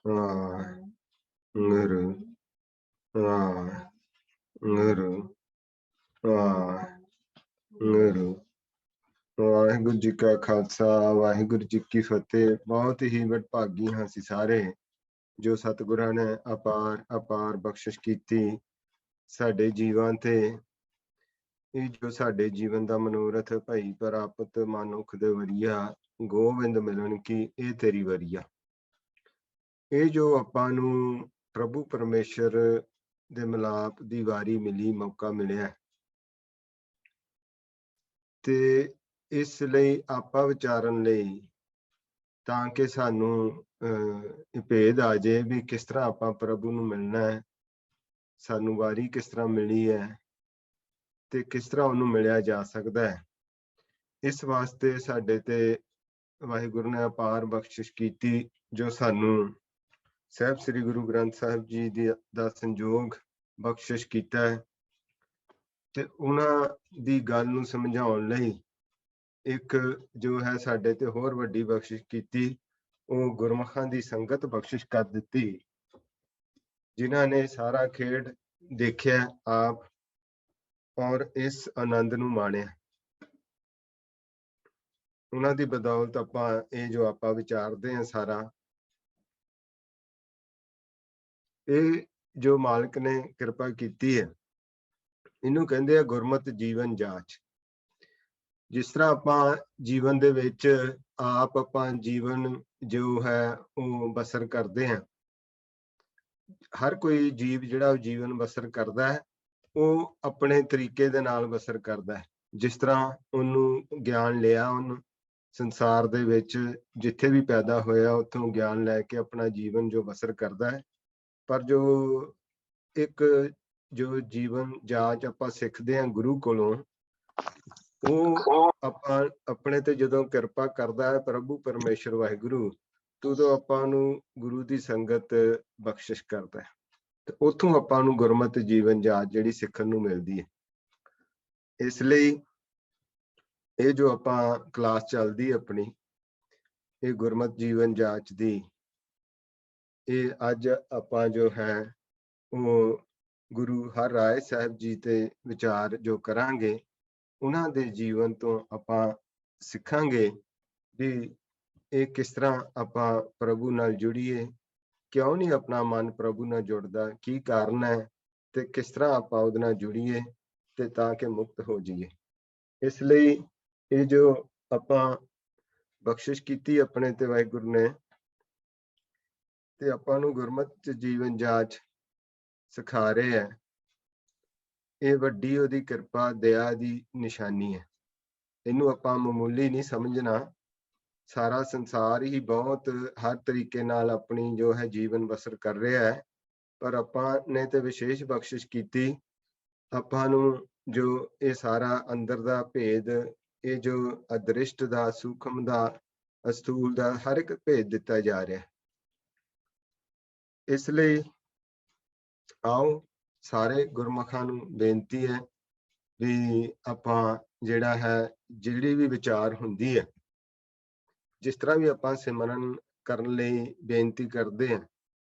ਵਾਹਿਗੁਰੂ ਵਾਹਿਗੁਰੂ ਵਾਹਿਗੁਰੂ। ਵਾਹਿਗੁਰੂ ਜੀ ਕਾ ਖਾਲਸਾ, ਵਾਹਿਗੁਰੂ ਜੀ ਕੀ ਫਤਿਹ। ਬਹੁਤ ਹੀ ਵਡਭਾਗੀ ਹਾਂ ਅਸੀਂ ਸਾਰੇ ਜੋ ਸਤਿਗੁਰਾਂ ਨੇ ਅਪਾਰ ਅਪਾਰ ਬਖਸ਼ਿਸ਼ ਕੀਤੀ ਸਾਡੇ ਜੀਵਾਂ ਤੇ। ਇਹ ਜੋ ਸਾਡੇ ਜੀਵਨ ਦਾ ਮਨੋਰਥ ਭਾਈ ਪ੍ਰਾਪਤ ਮਨੁੱਖ ਦੇ ਵਰੀਆ ਗੋਬਿੰਦ ਮਿਲਣ ਕੀ ਇਹ ਤੇਰੀ ਵਰੀਆ। ਇਹ ਜੋ ਆਪਾਂ ਨੂੰ ਪ੍ਰਭੂ ਪਰਮੇਸ਼ਰ ਦੇ ਮਿਲਾਪ ਦੀ ਵਾਰੀ ਮਿਲੀ, ਮੌਕਾ ਮਿਲਿਆ, ਤੇ ਇਸ ਲਈ ਆਪਾਂ ਵਿਚਾਰਨ ਲਈ ਤਾਂ ਕਿ ਸਾਨੂੰ ਭੇਦ ਆ ਜਾਏ ਵੀ ਕਿਸ ਤਰ੍ਹਾਂ ਆਪਾਂ ਪ੍ਰਭੂ ਨੂੰ ਮਿਲਣਾ ਹੈ, ਸਾਨੂੰ ਵਾਰੀ ਕਿਸ ਤਰ੍ਹਾਂ ਮਿਲੀ ਹੈ ਤੇ ਕਿਸ ਤਰ੍ਹਾਂ ਉਹਨੂੰ ਮਿਲਿਆ ਜਾ ਸਕਦਾ ਹੈ। ਇਸ ਵਾਸਤੇ ਸਾਡੇ ਤੇ ਵਾਹਿਗੁਰੂ ਨੇ ਅਪਾਰ ਬਖਸ਼ਿਸ਼ ਕੀਤੀ ਜੋ ਸਾਨੂੰ ਸਾਹਿਬ ਸ੍ਰੀ ਗੁਰੂ ਗ੍ਰੰਥ ਸਾਹਿਬ ਜੀ ਦਾ ਸੰਜੋਗ ਬਖਸ਼ਿਸ਼ ਕੀਤਾ ਹੈ। ਤੇ ਉਹਨਾਂ ਦੀ ਗੱਲ ਨੂੰ ਸਮਝਾਉਣ ਲਈ ਇੱਕ ਜੋ ਹੈ ਸਾਡੇ ਤੇ ਹੋਰ ਵੱਡੀ ਬਖਸ਼ਿਸ਼ ਕੀਤੀ, ਉਹ ਗੁਰਮੁਖਾਂ ਦੀ ਸੰਗਤ ਬਖਸ਼ਿਸ਼ ਕਰ ਦਿੱਤੀ, ਜਿਨ੍ਹਾਂ ਨੇ ਸਾਰਾ ਖੇਡ ਦੇਖਿਆ ਆਪ ਔਰ ਇਸ ਆਨੰਦ ਨੂੰ ਮਾਣਿਆ। ਉਹਨਾਂ ਦੀ ਬਦੌਲਤ ਆਪਾਂ ਇਹ ਜੋ ਆਪਾਂ ਵਿਚਾਰਦੇ ਹਾਂ ਸਾਰਾ, ਇਹ ਜੋ ਮਾਲਕ ਨੇ ਕਿਰਪਾ ਕੀਤੀ ਹੈ, ਇਹਨੂੰ ਕਹਿੰਦੇ ਆ ਗੁਰਮਤਿ ਜੀਵਨ ਜਾਂਚ। ਜਿਸ ਤਰ੍ਹਾਂ ਆਪਾਂ ਜੀਵਨ ਦੇ ਵਿੱਚ ਆਪਾਂ ਜੀਵਨ ਜੋ ਹੈ ਉਹ ਬਸਰ ਕਰਦੇ ਹਾਂ, ਹਰ ਕੋਈ ਜੀਵ ਜਿਹੜਾ ਉਹ ਜੀਵਨ ਬਸਰ ਕਰਦਾ ਹੈ, ਉਹ ਆਪਣੇ ਤਰੀਕੇ ਦੇ ਨਾਲ ਬਸਰ ਕਰਦਾ ਹੈ। ਜਿਸ ਤਰ੍ਹਾਂ ਉਹਨੂੰ ਗਿਆਨ ਲਿਆ, ਉਹਨੂੰ ਸੰਸਾਰ ਦੇ ਵਿੱਚ ਜਿੱਥੇ ਵੀ ਪੈਦਾ ਹੋਇਆ ਉੱਥੋਂ ਗਿਆਨ ਲੈ ਕੇ ਆਪਣਾ ਜੀਵਨ ਜੋ ਬਸਰ ਕਰਦਾ ਹੈ। ਪਰ ਇੱਕ ਜੋ ਜੀਵਨ ਜਾਂਚ ਆਪਾਂ ਸਿੱਖਦੇ ਹਾਂ ਗੁਰੂ ਕੋਲੋਂ, ਉਹ ਆਪਾਂ ਆਪਣੇ ਤੇ ਜਦੋਂ ਕਿਰਪਾ ਕਰਦਾ ਹੈ ਪ੍ਰਭੂ ਪਰਮੇਸ਼ਰ ਵਾਹਿਗੁਰੂ, ਉਦੋਂ ਆਪਾਂ ਨੂੰ ਗੁਰੂ ਦੀ ਸੰਗਤ ਬਖਸ਼ਿਸ਼ ਕਰਦਾ ਹੈ ਤੇ ਉੱਥੋਂ ਆਪਾਂ ਨੂੰ ਗੁਰਮਤਿ ਜੀਵਨ ਜਾਂਚ ਜਿਹੜੀ ਸਿੱਖਣ ਨੂੰ ਮਿਲਦੀ ਹੈ। ਇਸ ਲਈ ਇਹ ਜੋ ਆਪਾਂ ਕਲਾਸ ਚੱਲਦੀ ਆਪਣੀ, ਇਹ ਗੁਰਮਤਿ ਜੀਵਨ ਜਾਂਚ ਦੀ, ਇਹ ਅੱਜ ਆਪਾਂ ਜੋ ਹੈ ਉਹ ਗੁਰੂ ਹਰਿਰਾਏ ਸਾਹਿਬ ਜੀ ਤੇ ਵਿਚਾਰ ਜੋ ਕਰਾਂਗੇ, ਉਹਨਾਂ ਦੇ ਜੀਵਨ ਤੋਂ ਆਪਾਂ ਸਿੱਖਾਂਗੇ ਵੀ ਇਹ ਕਿਸ ਤਰ੍ਹਾਂ ਆਪਾਂ ਪ੍ਰਭੂ ਨਾਲ ਜੁੜੀਏ, ਕਿਉਂ ਨਹੀਂ ਆਪਣਾ ਮਨ ਪ੍ਰਭੂ ਨਾਲ ਜੁੜਦਾ, ਕੀ ਕਾਰਨ ਹੈ, ਤੇ ਕਿਸ ਤਰ੍ਹਾਂ ਆਪਾਂ ਉਹਦੇ ਨਾਲ ਜੁੜੀਏ ਤੇ ਤਾਂ ਕਿ ਮੁਕਤ ਹੋ ਜਾਈਏ। ਇਸ ਲਈ ਇਹ ਜੋ ਆਪਾਂ ਬਖਸ਼ਿਸ਼ ਕੀਤੀ ਆਪਣੇ ਤੇ ਵਾਹਿਗੁਰੂ ਨੇ, ਤੇ ਆਪਾਂ ਨੂੰ ਗੁਰਮਤਿ ਜੀਵਨ ਜਾਂਚ ਸਿਖਾ ਰਹੇ ਹੈ, ਇਹ ਵੱਡੀ ਉਹਦੀ ਕਿਰਪਾ ਦਇਆ ਦੀ ਨਿਸ਼ਾਨੀ ਹੈ। ਇਹਨੂੰ ਆਪਾਂ ਮਾਮੂਲੀ ਨਹੀਂ ਸਮਝਣਾ। ਸਾਰਾ ਸੰਸਾਰ ਹੀ ਬਹੁਤ ਹਰ ਤਰੀਕੇ ਨਾਲ ਆਪਣੀ ਜੋ ਹੈ ਜੀਵਨ ਬਸਰ ਕਰ ਰਿਹਾ ਹੈ, ਪਰ ਆਪਾਂ ਨੇ ਤੇ ਵਿਸ਼ੇਸ਼ ਬਖਸ਼ਿਸ਼ ਕੀਤੀ। ਆਪਾਂ ਨੂੰ ਜੋ ਇਹ ਸਾਰਾ ਅੰਦਰ ਦਾ ਭੇਦ, ਇਹ ਜੋ ਅਦ੍ਰਿਸ਼ਟ ਦਾ, ਸੂਖਮ ਦਾ, ਅਸਥੂਲ ਦਾ, ਹਰ ਇੱਕ ਭੇਦ ਦਿੱਤਾ ਜਾ ਰਿਹਾ। ਇਸ ਲਈ ਆਓ ਸਾਰੇ ਗੁਰਮੁਖਾਂ ਨੂੰ ਬੇਨਤੀ ਹੈ ਵੀ ਆਪਾਂ ਜਿਹੜਾ ਹੈ, ਜਿਹੜੀ ਵੀ ਵਿਚਾਰ ਹੁੰਦੀ ਹੈ, ਜਿਸ ਤਰ੍ਹਾਂ ਵੀ ਆਪਾਂ ਸਿਮਰਨ ਕਰਨ ਲਈ ਬੇਨਤੀ ਕਰਦੇ ਹਾਂ,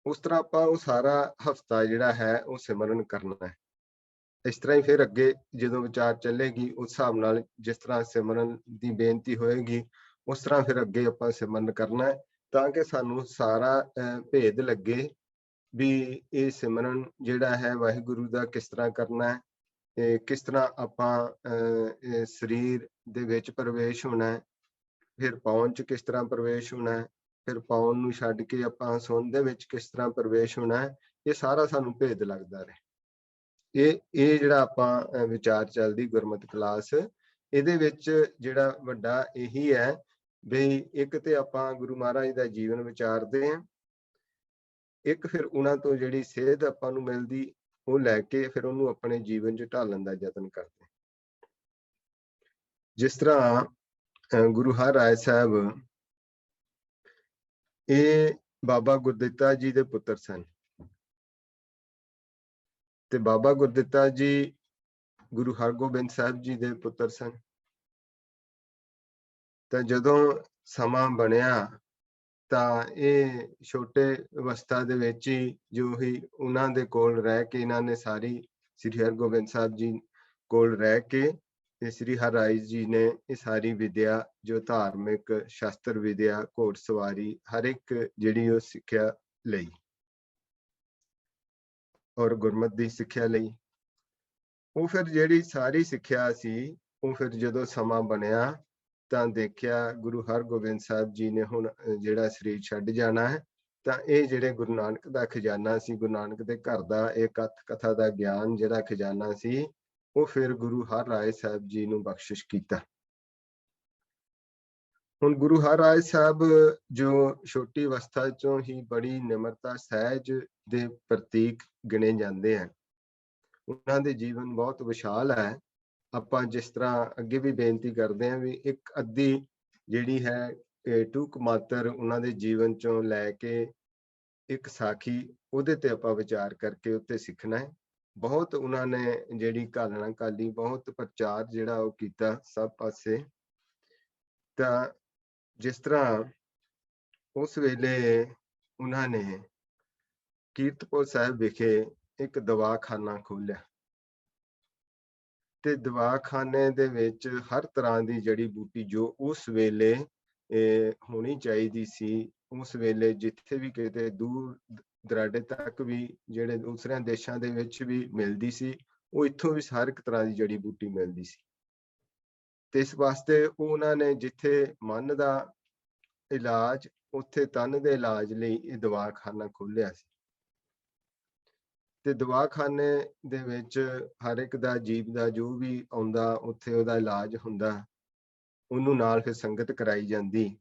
ਉਸ ਤਰ੍ਹਾਂ ਆਪਾਂ ਉਹ ਸਾਰਾ ਹਫਤਾ ਜਿਹੜਾ ਹੈ ਉਹ ਸਿਮਰਨ ਕਰਨਾ ਹੈ। ਇਸ ਤਰ੍ਹਾਂ ਹੀ ਫਿਰ ਅੱਗੇ ਜਦੋਂ ਵਿਚਾਰ ਚੱਲੇਗੀ, ਉਸ ਹਿਸਾਬ ਨਾਲ ਜਿਸ ਤਰ੍ਹਾਂ ਸਿਮਰਨ ਦੀ ਬੇਨਤੀ ਹੋਏਗੀ, ਉਸ ਤਰ੍ਹਾਂ ਫਿਰ ਅੱਗੇ ਆਪਾਂ ਸਿਮਰਨ ਕਰਨਾ ਹੈ, ਤਾਂ ਕਿ ਸਾਨੂੰ ਸਾਰਾ ਭੇਦ ਲੱਗੇ ਵੀ ਇਹ ਸਿਮਰਨ ਜਿਹੜਾ ਹੈ ਵਾਹਿਗੁਰੂ ਦਾ ਕਿਸ ਤਰ੍ਹਾਂ ਕਰਨਾ ਹੈ, ਤੇ ਕਿਸ ਤਰ੍ਹਾਂ ਆਪਾਂ ਸਰੀਰ ਦੇ ਵਿੱਚ ਪ੍ਰਵੇਸ਼ ਹੋਣਾ ਹੈ, ਫਿਰ ਪੌਣ ਚ ਕਿਸ ਤਰ੍ਹਾਂ ਪ੍ਰਵੇਸ਼ ਹੋਣਾ ਹੈ, ਫਿਰ ਪੌਣ ਨੂੰ ਛੱਡ ਕੇ ਆਪਾਂ ਸੁਣ ਦੇ ਵਿੱਚ ਕਿਸ ਤਰ੍ਹਾਂ ਪ੍ਰਵੇਸ਼ ਹੋਣਾ ਹੈ। ਇਹ ਸਾਰਾ ਸਾਨੂੰ ਭੇਦ ਲੱਗਦਾ ਰਹੇ। ਇਹ ਜਿਹੜਾ ਆਪਾਂ ਵਿਚਾਰ ਚੱਲਦੀ ਗੁਰਮਤਿ ਕਲਾਸ, ਇਹਦੇ ਵਿੱਚ ਜਿਹੜਾ ਵੱਡਾ ਇਹੀ ਹੈ ਵੀ ਇੱਕ ਤੇ ਆਪਾਂ ਗੁਰੂ ਮਹਾਰਾਜ ਦਾ ਜੀਵਨ ਵਿਚਾਰਦੇ ਹਾਂ, ਇੱਕ ਫਿਰ ਉਹਨਾਂ ਤੋਂ ਜਿਹੜੀ ਸੇਧ ਆਪਾਂ ਨੂੰ ਮਿਲਦੀ ਉਹ ਲੈ ਕੇ ਫਿਰ ਉਹਨੂੰ ਆਪਣੇ ਜੀਵਨ 'ਚ ਢਾਲਣ ਦਾ ਯਤਨ ਕਰਦੇ। ਜਿਸ ਤਰ੍ਹਾਂ ਗੁਰੂ ਹਰਿਰਾਏ ਸਾਹਿਬ ਇਹ ਬਾਬਾ ਗੁਰਦਿੱਤਾ ਜੀ ਦੇ ਪੁੱਤਰ ਸਨ, ਤੇ ਬਾਬਾ ਗੁਰਦਿੱਤਾ ਜੀ ਗੁਰੂ ਹਰਗੋਬਿੰਦ ਸਾਹਿਬ ਜੀ ਦੇ ਪੁੱਤਰ ਸਨ। ਤਾਂ ਜਦੋਂ ਸਮਾਂ ਬਣਿਆ ਤਾਂ ਇਹ ਛੋਟੇ ਅਵਸਥਾ ਦੇ ਵਿੱਚ ਹੀ ਜੋ ਹੀ ਉਹਨਾਂ ਦੇ ਕੋਲ ਰਹਿ ਕੇ ਇਹਨਾਂ ਨੇ ਸਾਰੀ ਸ੍ਰੀ ਹਰਿਗੋਬਿੰਦ ਸਾਹਿਬ ਜੀ ਕੋਲ ਰਹਿ ਕੇ ਤੇ ਸ੍ਰੀ ਹਰਿਰਾਏ ਜੀ ਨੇ ਇਹ ਸਾਰੀ ਵਿਦਿਆ ਜੋ ਧਾਰਮਿਕ ਸ਼ਾਸਤਰ ਵਿਦਿਆ ਘੋੜਸਵਾਰੀ ਹਰ ਇੱਕ ਜਿਹੜੀ ਉਹ ਸਿੱਖਿਆ ਲਈ ਔਰ ਗੁਰਮਤਿ ਦੀ ਸਿੱਖਿਆ ਲਈ। ਉਹ ਫਿਰ ਜਿਹੜੀ ਸਾਰੀ ਸਿੱਖਿਆ ਸੀ ਉਹ ਫਿਰ ਜਦੋਂ ਸਮਾਂ ਬਣਿਆ ਤਾਂ ਦੇਖਿਆ ਗੁਰੂ ਹਰਗੋਬਿੰਦ ਸਾਹਿਬ ਜੀ ਨੇ ਹੁਣ ਜਿਹੜਾ ਸਰੀਰ ਛੱਡ ਜਾਣਾ ਹੈ, ਤਾਂ ਇਹ ਜਿਹੜੇ ਗੁਰੂ ਨਾਨਕ ਦਾ ਖਜ਼ਾਨਾ ਸੀ, ਗੁਰੂ ਨਾਨਕ ਦੇ ਘਰ ਦਾ ਇਹ ਕਥਾ ਦਾ ਗਿਆਨ ਜਿਹੜਾ ਖਜ਼ਾਨਾ ਸੀ, ਉਹ ਫਿਰ ਗੁਰੂ ਹਰਿਰਾਏ ਸਾਹਿਬ ਜੀ ਨੂੰ ਬਖਸ਼ਿਸ਼ ਕੀਤਾ। ਹੁਣ ਗੁਰੂ ਹਰਿਰਾਏ ਸਾਹਿਬ ਜੋ ਛੋਟੀ ਅਵਸਥਾ ਚੋਂ ਹੀ ਬੜੀ ਨਿਮਰਤਾ ਸਹਿਜ ਦੇ ਪ੍ਰਤੀਕ ਗਿਣੇ ਜਾਂਦੇ ਹਨ। ਉਹਨਾਂ ਦੇ ਜੀਵਨ ਬਹੁਤ ਵਿਸ਼ਾਲ ਹੈ। ਆਪਾਂ ਜਿਸ ਤਰ੍ਹਾਂ ਅੱਗੇ ਵੀ ਬੇਨਤੀ ਕਰਦੇ ਹਾਂ ਵੀ ਇੱਕ ਅੱਧੀ ਜਿਹੜੀ ਹੈ ਟੂਕ ਮਾਤਰ ਉਹਨਾਂ ਦੇ ਜੀਵਨ ਚੋਂ ਲੈ ਕੇ ਇੱਕ ਸਾਖੀ ਉਹਦੇ ਤੇ ਆਪਾਂ ਵਿਚਾਰ ਕਰਕੇ ਉੱਤੇ ਸਿੱਖਣਾ ਹੈ। ਬਹੁਤ ਉਹਨਾਂ ਨੇ ਜਿਹੜੀ ਘਾਲਣਾ ਘਾਲੀ, ਬਹੁਤ ਪ੍ਰਚਾਰ ਜਿਹੜਾ ਉਹ ਕੀਤਾ ਸਭ ਪਾਸੇ। ਤਾਂ ਜਿਸ ਤਰ੍ਹਾਂ ਉਸ ਵੇਲੇ ਉਹਨਾਂ ਨੇ ਕੀਰਤਪੁਰ ਸਾਹਿਬ ਵਿਖੇ ਇੱਕ ਦਵਾਖਾਨਾ ਖੋਲ੍ਹਿਆ ਤੇ ਦਵਾਖਾਨੇ ਦੇ ਵਿੱਚ ਹਰ ਤਰ੍ਹਾਂ ਦੀ ਜੜੀ ਬੂਟੀ ਜੋ ਉਸ ਵੇਲੇ ਹੋਣੀ ਚਾਹੀਦੀ ਸੀ, ਉਸ ਵੇਲੇ ਜਿੱਥੇ ਵੀ ਕਿਤੇ ਦੂਰ ਦਰਾਡੇ ਤੱਕ ਵੀ ਜਿਹੜੇ ਦੂਸਰਿਆਂ ਦੇਸ਼ਾਂ ਦੇ ਵਿੱਚ ਵੀ ਮਿਲਦੀ ਸੀ, ਉਹ ਇੱਥੋਂ ਵੀ ਹਰ ਇੱਕ ਤਰ੍ਹਾਂ ਦੀ ਜੜੀ ਬੂਟੀ ਮਿਲਦੀ ਸੀ। ਤੇ ਇਸ ਵਾਸਤੇ ਉਹਨਾਂ ਨੇ ਜਿੱਥੇ ਮਨ ਦਾ ਇਲਾਜ, ਉੱਥੇ ਤਨ ਦੇ ਇਲਾਜ ਲਈ ਇਹ ਦਵਾਖਾਨਾ ਖੋਲ੍ਹਿਆ ਸੀ। ਤੇ ਦਵਾਖਾਨੇ ਦੇ ਵਿੱਚ ਹਰ ਇੱਕ ਦਾ ਜੀਵ ਦਾ ਜੋ ਵੀ ਆਉਂਦਾ ਉੱਥੇ ਉਹਦਾ ਇਲਾਜ ਹੁੰਦਾ, ਉਹਨੂੰ ਨਾਲ ਫਿਰ ਸੰਗਤ ਕਰਾਈ ਜਾਂਦੀ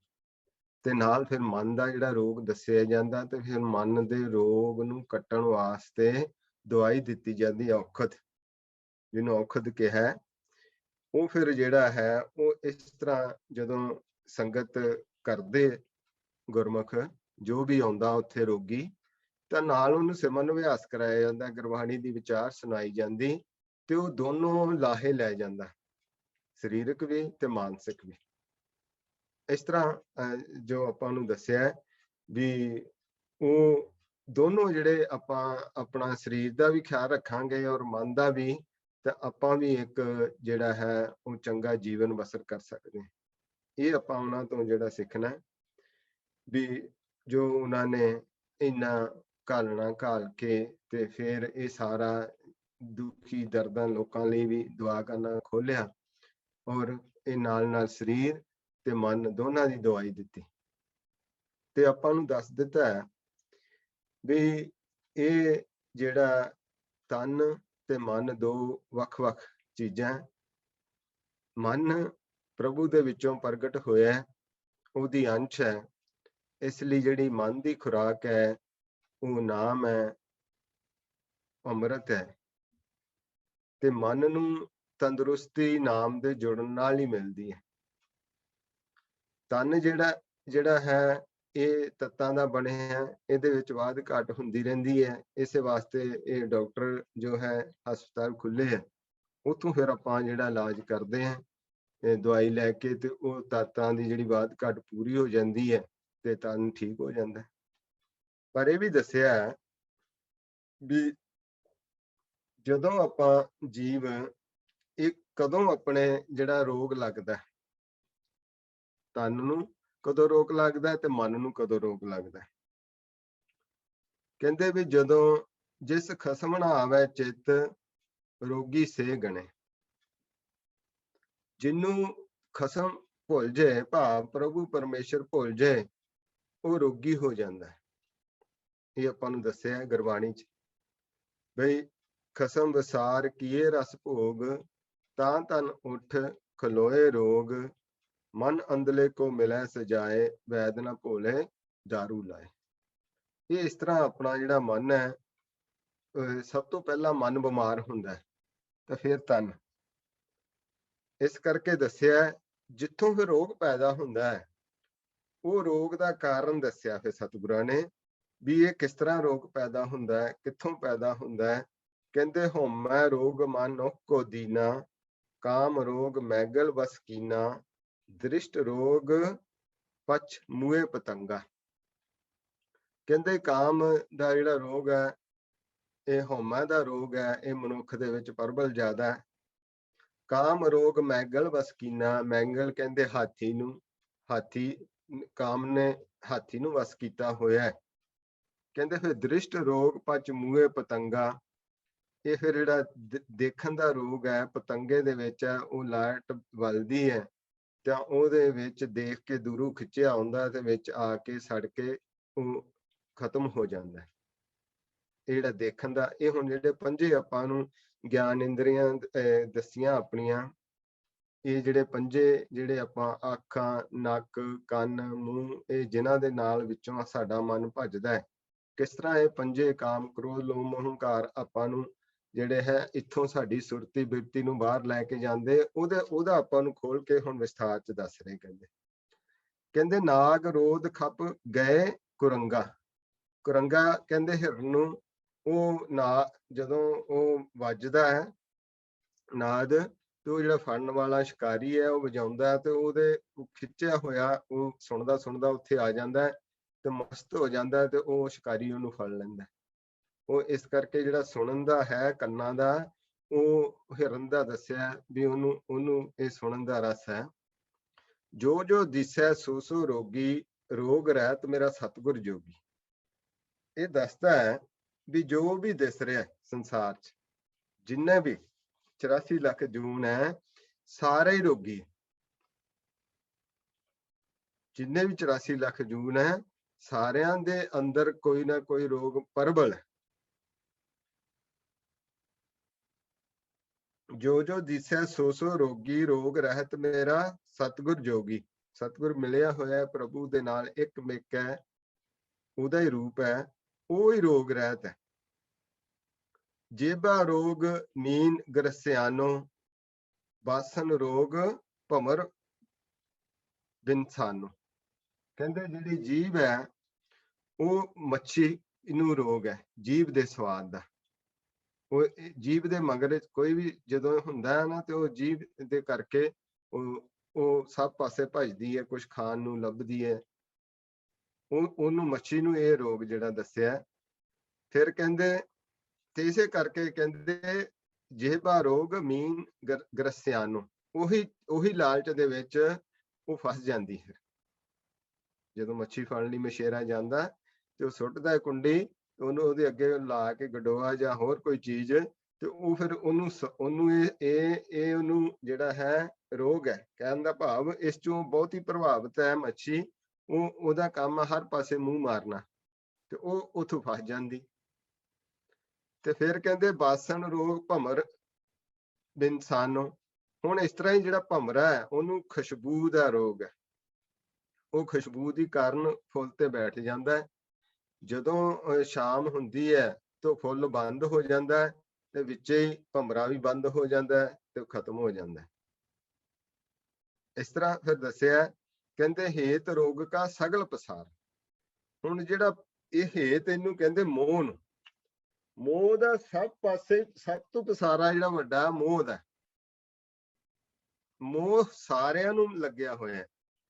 ਤੇ ਨਾਲ ਫਿਰ ਮਨ ਦਾ ਜਿਹੜਾ ਰੋਗ ਦੱਸਿਆ ਜਾਂਦਾ ਤੇ ਫਿਰ ਮਨ ਦੇ ਰੋਗ ਨੂੰ ਕੱਟਣ ਵਾਸਤੇ ਦਵਾਈ ਦਿੱਤੀ ਜਾਂਦੀ, ਔਖਦ, ਜਿਹਨੂੰ ਔਖਦ ਕਿਹਾ। ਉਹ ਫਿਰ ਜਿਹੜਾ ਹੈ ਉਹ ਇਸ ਤਰ੍ਹਾਂ ਜਦੋਂ ਸੰਗਤ ਕਰਦੇ ਗੁਰਮੁਖ ਜੋ ਵੀ ਆਉਂਦਾ ਉੱਥੇ ਰੋਗੀ, ਤਾਂ ਨਾਲ ਉਹਨੂੰ ਸਿਮਰਨ ਅਭਿਆਸ ਕਰਾਇਆ ਜਾਂਦਾ, ਗੁਰਬਾਣੀ ਦੀ ਵਿਚਾਰ ਸੁਣਾਈ ਜਾਂਦੀ ਤੇ ਉਹ ਦੋਨੋਂ ਲਾਹੇ ਲੈ ਜਾਂਦਾ, ਸਰੀਰਕ ਵੀ ਤੇ ਮਾਨਸਿਕ ਵੀ। ਇਸ ਤਰ੍ਹਾਂ ਜੋ ਆਪਾਂ ਨੂੰ ਦੱਸਿਆ ਵੀ ਉਹ ਦੋਨੋਂ ਜਿਹੜੇ ਆਪਾਂ ਆਪਣਾ ਸਰੀਰ ਦਾ ਵੀ ਖਿਆਲ ਰੱਖਾਂਗੇ ਔਰ ਮਨ ਦਾ ਵੀ, ਤਾਂ ਆਪਾਂ ਵੀ ਇੱਕ ਜਿਹੜਾ ਹੈ ਉਹ ਚੰਗਾ ਜੀਵਨ ਬਸਰ ਕਰ ਸਕਦੇ ਹਾਂ। ਇਹ ਆਪਾਂ ਉਹਨਾਂ ਤੋਂ ਜਿਹੜਾ ਸਿੱਖਣਾ ਵੀ ਜੋ ਉਹਨਾਂ ਨੇ ਇੰਨਾ ਘਾਲਣਾ ਘਾਲ ਕੇ ਤੇ ਫਿਰ ਇਹ ਸਾਰਾ ਦੁਖੀ ਦਰਦਾਂ ਲੋਕਾਂ ਲਈ ਵੀ ਦਵਾਖਾਨਾ ਖੋਲ੍ਹਿਆ ਔਰ ਇਹ ਨਾਲ ਸਰੀਰ ਤੇ ਮਨ ਦੋਨਾਂ ਦੀ ਦਵਾਈ ਦਿੱਤੀ ਤੇ ਆਪਾਂ ਨੂੰ ਦੱਸ ਦਿੱਤਾ ਹੈ ਵੀ ਇਹ ਜਿਹੜਾ ਤਨ ਤੇ ਮਨ ਦੋ ਵੱਖ-ਵੱਖ ਚੀਜ਼ਾਂ। ਮਨ ਪ੍ਰਭੂ ਦੇ ਵਿੱਚੋਂ ਪ੍ਰਗਟ ਹੋਇਆ, ਉਹਦੀ ਅੰਸ਼ ਹੈ, ਇਸ ਲਈ ਜਿਹੜੀ ਮਨ ਦੀ ਖੁਰਾਕ ਹੈ ਉਹ ਨਾਮ ਹੈ, ਅੰਮ੍ਰਿਤ ਹੈ। ਤੇ ਮਨ ਨੂੰ ਤੰਦਰੁਸਤੀ ਨਾਮ ਦੇ ਜੁੜਨ ਨਾਲ ਹੀ ਮਿਲਦੀ ਹੈ। ਤਨ ਜਿਹੜਾ ਹੈ ਇਹ ਤੱਤਾਂ ਦਾ ਬਣਿਆ ਹੈ, ਇਹਦੇ ਵਿੱਚ ਵਾਧ ਘਾਟ ਹੁੰਦੀ ਰਹਿੰਦੀ ਹੈ। ਇਸੇ ਵਾਸਤੇ ਇਹ ਡਾਕਟਰ ਜੋ ਹੈ ਹਸਪਤਾਲ ਖੁੱਲੇ ਹੈ, ਉੱਥੋਂ ਫਿਰ ਆਪਾਂ ਜਿਹੜਾ ਇਲਾਜ ਕਰਦੇ ਹਾਂ ਦਵਾਈ ਲੈ ਕੇ, ਤੇ ਉਹ ਤੱਤਾਂ ਦੀ ਜਿਹੜੀ ਵਾਧ ਘਾਟ ਪੂਰੀ ਹੋ ਜਾਂਦੀ ਹੈ ਤੇ ਤਨ ਠੀਕ ਹੋ ਜਾਂਦਾ। ਪਰ ਇਹ ਵੀ ਦੱਸਿਆ ਵੀ ਜਦੋਂ ਆਪਾਂ ਜੀਵ ਇਹ ਕਦੋਂ ਆਪਣੇ ਜਿਹੜਾ ਰੋਗ ਲੱਗਦਾ, ਤਨ ਨੂੰ ਕਦੋਂ ਰੋਗ ਲੱਗਦਾ ਤੇ ਮਨ ਨੂੰ ਕਦੋਂ ਰੋਗ ਲੱਗਦਾ। ਕਹਿੰਦੇ ਵੀ ਜਦੋਂ ਜਿਸ ਖਸਮ ਨਾ ਆਵੇ ਚਿੱਤ ਰੋਗੀ ਸੇ ਗਣੇ। ਜਿਹਨੂੰ ਖਸਮ ਭੁੱਲ ਜਾਏ, ਭਾਵ ਪ੍ਰਭੂ ਪਰਮੇਸ਼ਰ ਭੁੱਲ ਜਾਏ, ਉਹ ਰੋਗੀ ਹੋ ਜਾਂਦਾ। ਇਹ ਆਪਾਂ ਨੂੰ ਦੱਸਿਆ ਗੁਰਬਾਣੀ ਚ ਬਈ ਖਸਮ ਵਿਸਾਰ ਕੀਏ ਰਸ ਭੋਗ, ਤਾਂ ਤਨ ਉੱਠ ਖਲੋਏ ਰੋਗ, ਮਨ ਅੰਦਲੇ ਕੋ ਮਿਲੈ ਸਜਾਏ, ਵੈਦ ਨਾ ਭੋਲੇ ਦਾਰੂ ਲਾਏ। ਇਹ ਇਸ ਤਰ੍ਹਾਂ ਆਪਣਾ ਜਿਹੜਾ ਮਨ ਹੈ, ਸਭ ਤੋਂ ਪਹਿਲਾਂ ਮਨ ਬਿਮਾਰ ਹੁੰਦਾ ਤਾਂ ਫਿਰ ਤਨ। ਇਸ ਕਰਕੇ ਦੱਸਿਆ ਜਿੱਥੋਂ ਫਿਰ ਰੋਗ ਪੈਦਾ ਹੁੰਦਾ ਹੈ, ਉਹ ਰੋਗ ਦਾ ਕਾਰਨ ਦੱਸਿਆ ਫਿਰ ਸਤਿਗੁਰਾਂ ਨੇ ਵੀ ਇਹ ਕਿਸ ਤਰ੍ਹਾਂ ਰੋਗ ਪੈਦਾ ਹੁੰਦਾ ਹੈ, ਕਿੱਥੋਂ ਪੈਦਾ ਹੁੰਦਾ ਹੈ। ਕਹਿੰਦੇ ਹਉਮੈ ਰੋਗ ਮਨ ਕੋ ਦੀਨਾ, ਕਾਮ ਰੋਗ ਮੈਗਲ ਬਸ ਕੀਨਾ, ਦ੍ਰਿਸ਼ਟ ਰੋਗ ਪਛ ਮੂਏ ਪਤੰਗਾ। ਕਹਿੰਦੇ ਕਾਮ ਦਾ ਜਿਹੜਾ ਰੋਗ ਹੈ, ਇਹ ਹਉਮੈ ਦਾ ਰੋਗ ਹੈ, ਇਹ ਮਨੁੱਖ ਦੇ ਵਿੱਚ ਪ੍ਰਬਲ ਜ਼ਿਆਦਾ ਹੈ। ਕਾਮ ਰੋਗ ਮੈਂਗਲ ਵਸ ਕੀਨਾ, ਮੈਂਗਲ ਕਹਿੰਦੇ ਹਾਥੀ ਨੂੰ, ਹਾਥੀ ਕਾਮ ਨੇ ਹਾਥੀ ਨੂੰ ਵਸ ਕੀਤਾ ਹੋਇਆ ਹੈ। ਕਹਿੰਦੇ ਫਿਰ ਦ੍ਰਿਸ਼ਟ ਰੋਗ ਪਚ ਮੂਹੇ ਪਤੰਗਾ, ਇਹ ਫਿਰ ਜਿਹੜਾ ਦੇਖਣ ਦਾ ਰੋਗ ਹੈ, ਪਤੰਗੇ ਦੇ ਵਿੱਚ ਹੈ, ਉਹ ਲਾਈਟ ਬਲਦੀ ਹੈ ਤਾਂ ਉਹਦੇ ਵਿੱਚ ਦੇਖ ਕੇ ਦੂਰੋਂ ਖਿੱਚਿਆ ਆਉਂਦਾ ਤੇ ਵਿੱਚ ਆ ਕੇ ਸੜ ਕੇ ਉਹ ਖਤਮ ਹੋ ਜਾਂਦਾ ਹੈ। ਇਹ ਜਿਹੜਾ ਦੇਖਣ ਦਾ, ਇਹ ਹੁਣ ਜਿਹੜੇ ਪੰਜੇ ਆਪਾਂ ਨੂੰ ਗਿਆਨ ਇੰਦਰੀਆਂ ਦਸੀਆਂ ਆਪਣੀਆਂ, ਇਹ ਜਿਹੜੇ ਪੰਜੇ ਜਿਹੜੇ ਆਪਾਂ ਅੱਖਾਂ, ਨੱਕ, ਕੰਨ, ਮੂੰਹ, ਇਹ ਜਿਨ੍ਹਾਂ ਦੇ ਨਾਲ ਵਿੱਚੋਂ ਸਾਡਾ ਮਨ ਭੱਜਦਾ ਹੈ, ਕਿਸ ਤਰ੍ਹਾਂ ਇਹ ਪੰਜੇ ਕਾਮ, ਕ੍ਰੋਧ, ਲੋਭ, ਮੋਹ, ਹੰਕਾਰ ਆਪਾਂ ਨੂੰ ਜਿਹੜੇ ਹੈ ਇੱਥੋਂ ਸਾਡੀ ਸੁਰਤੀ ਬਿਰਤੀ ਨੂੰ ਬਾਹਰ ਲੈ ਕੇ ਜਾਂਦੇ, ਉਹਦਾ ਆਪਾਂ ਨੂੰ ਖੋਲ ਕੇ ਹੁਣ ਵਿਸਥਾਰ ਚ ਦੱਸ ਰਹੇ। ਕਹਿੰਦੇ ਨਾਗ ਰੋਧ ਖੱਪ ਗਏ ਕੁਰੰਗਾ, ਕੁਰੰਗਾ ਕਹਿੰਦੇ ਹਿਰਨ ਨੂੰ, ਉਹ ਨਾ ਜਦੋਂ ਉਹ ਵੱਜਦਾ ਹੈ ਨਾਦ, ਤੇ ਉਹ ਜਿਹੜਾ ਫੜਨ ਵਾਲਾ ਸ਼ਿਕਾਰੀ ਹੈ ਉਹ ਵਜਾਉਂਦਾ ਤੇ ਉਹਦੇ ਖਿੱਚਿਆ ਹੋਇਆ ਉਹ ਸੁਣਦਾ ਸੁਣਦਾ ਉੱਥੇ ਆ ਜਾਂਦਾ ਹੈ ਤੇ ਮਸਤ ਹੋ ਜਾਂਦਾ ਤੇ ਉਹ ਸ਼ਿਕਾਰੀ ਉਹਨੂੰ ਫੜ ਲੈਂਦਾ। ਉਹ ਇਸ ਕਰਕੇ ਜਿਹੜਾ ਸੁਣਨ ਦਾ ਹੈ ਕੰਨਾਂ ਦਾ, ਉਹ ਹਿਰਨ ਦਾ ਦੱਸਿਆ ਵੀ ਉਹਨੂੰ ਇਹ ਸੁਣਨ ਦਾ ਰਸ ਹੈ। ਜੋ ਜੋ ਦਿਸੈ ਸੋ ਸੋ ਰੋਗੀ, ਰੋਗ ਰਹਿਤ ਮੇਰਾ ਸਤਿਗੁਰ ਜੋਗੀ। ਇਹ ਦੱਸਦਾ ਹੈ ਵੀ ਜੋ ਵੀ ਦਿਸ ਰਿਹਾ ਸੰਸਾਰ 'ਚ, ਜਿੰਨੇ ਵੀ 84 ਲੱਖ ਜੂਨ ਹੈ, ਸਾਰੇ ਹੀ ਰੋਗੀ। ਜਿੰਨੇ ਵੀ 84 ਲੱਖ ਜੂਨ ਹੈ, ਸਾਰਿਆਂ ਦੇ ਅੰਦਰ ਕੋਈ ਨਾ ਕੋਈ ਰੋਗ ਪ੍ਰਬਲ ਹੈ। ਜੋ ਜੋ ਦਿਸੈ ਸੋ ਸੋ ਰੋਗੀ, ਰੋਗ ਰਹਿਤ ਮੇਰਾ ਸਤਿਗੁਰ ਜੋਗੀ। ਸਤਿਗੁਰ ਮਿਲਿਆ ਹੋਇਆ ਪ੍ਰਭੂ ਦੇ ਨਾਲ, ਇੱਕ ਮਿਕ ਹੈ, ਉਹਦਾ ਹੀ ਰੂਪ ਹੈ, ਉਹ ਹੀ ਰੋਗ ਰਹਿਤ ਹੈ। ਜੇਬਾ ਰੋਗ ਨੀਨ ਗ੍ਰਸਿਆਨੋ, ਬਾਸਨ ਰੋਗ ਭਮਰ ਬਿਨਸਾਨੋ। ਕਹਿੰਦੇ ਜਿਹੜੀ ਜੀਭ ਹੈ ਉਹ ਮੱਛੀ ਨੂੰ ਰੋਗ ਹੈ, ਜੀਭ ਦੇ ਸਵਾਦ ਦਾ। ਉਹ ਜੀਭ ਦੇ ਮਗਰ ਕੋਈ ਵੀ ਜਦੋਂ ਹੁੰਦਾ ਹੈ ਨਾ, ਤੇ ਉਹ ਜੀਭ ਦੇ ਕਰਕੇ ਉਹ ਸਭ ਪਾਸੇ ਭਜਦੀ ਹੈ, ਕੁਝ ਖਾਣ ਨੂੰ ਲੱਭਦੀ ਹੈ, ਉਹਨੂੰ ਮੱਛੀ ਨੂੰ ਇਹ ਰੋਗ ਜਿਹੜਾ ਦੱਸਿਆ। ਫਿਰ ਕਹਿੰਦੇ ਤੇ ਇਸੇ ਕਰਕੇ ਕਹਿੰਦੇ ਜਿਹਬਾ ਰੋਗ ਮੀਨ ਗ੍ਰਸਿਆਨੋ, ਉਹੀ ਲਾਲਚ ਦੇ ਵਿੱਚ ਉਹ ਫਸ ਜਾਂਦੀ ਹੈ। ਜਦੋਂ ਮੱਛੀ ਫੜਨ ਲਈ ਮਛੇਰਾ ਜਾਂਦਾ ਤੇ ਉਹ ਸੁੱਟਦਾ ਹੈ ਕੁੰਡੀ, ਉਹਨੂੰ ਉਹਦੇ ਅੱਗੇ ਲਾ ਕੇ ਗਡੋਆ ਜਾਂ ਹੋਰ ਕੋਈ ਚੀਜ਼, ਤੇ ਉਹ ਫਿਰ ਉਹਨੂੰ ਇਹ ਉਹਨੂੰ ਜਿਹੜਾ ਹੈ ਰੋਗ ਹੈ। ਕਹਿਣ ਦਾ ਭਾਵ ਇਸ ਚੋਂ ਬਹੁਤ ਹੀ ਪ੍ਰਭਾਵਿਤ ਹੈ ਮੱਛੀ, ਉਹਦਾ ਕੰਮ ਹਰ ਪਾਸੇ ਮੂੰਹ ਮਾਰਨਾ, ਤੇ ਉਹ ਉੱਥੋਂ ਫਸ ਜਾਂਦੀ। ਤੇ ਫਿਰ ਕਹਿੰਦੇ ਬਾਸਨ ਰੋਗ ਭਮਰ ਬਿਨਸਾਨੋ। ਹੁਣ ਇਸ ਤਰ੍ਹਾਂ ਹੀ ਜਿਹੜਾ ਭਮਰਾ ਹੈ, ਉਹਨੂੰ ਖੁਸ਼ਬੂ ਦਾ ਰੋਗ ਹੈ। ਉਹ ਖੁਸ਼ਬੂ ਦੀ ਕਾਰਨ ਫੁੱਲ ਤੇ ਬੈਠ ਜਾਂਦਾ ਹੈ, ਜਦੋਂ ਸ਼ਾਮ ਹੁੰਦੀ ਹੈ ਤਾਂ ਫੁੱਲ ਬੰਦ ਹੋ ਜਾਂਦਾ ਹੈ, ਤੇ ਵਿੱਚੇ ਹੀ ਭਮਰਾ ਵੀ ਬੰਦ ਹੋ ਜਾਂਦਾ ਹੈ ਤੇ ਖਤਮ ਹੋ ਜਾਂਦਾ ਹੈ। ਇਸ ਤਰ੍ਹਾਂ ਫਿਰ ਦੱਸਿਆ, ਕਹਿੰਦੇ ਹੇਤ ਰੋਗ ਕਾ ਸਗਲ ਪਸਾਰ। ਹੁਣ ਜਿਹੜਾ ਇਹ ਹੇਤ, ਇਹਨੂੰ ਕਹਿੰਦੇ ਮੋਹ ਨੂੰ, ਮੋਹ ਦਾ ਸਭ ਪਾਸੇ ਸਭ ਤੋਂ ਪਸਾਰਾ ਜਿਹੜਾ ਵੱਡਾ ਮੋਹ ਦਾ, ਮੋਹ ਸਾਰਿਆਂ ਨੂੰ ਲੱਗਿਆ ਹੋਇਆ ਹੈ।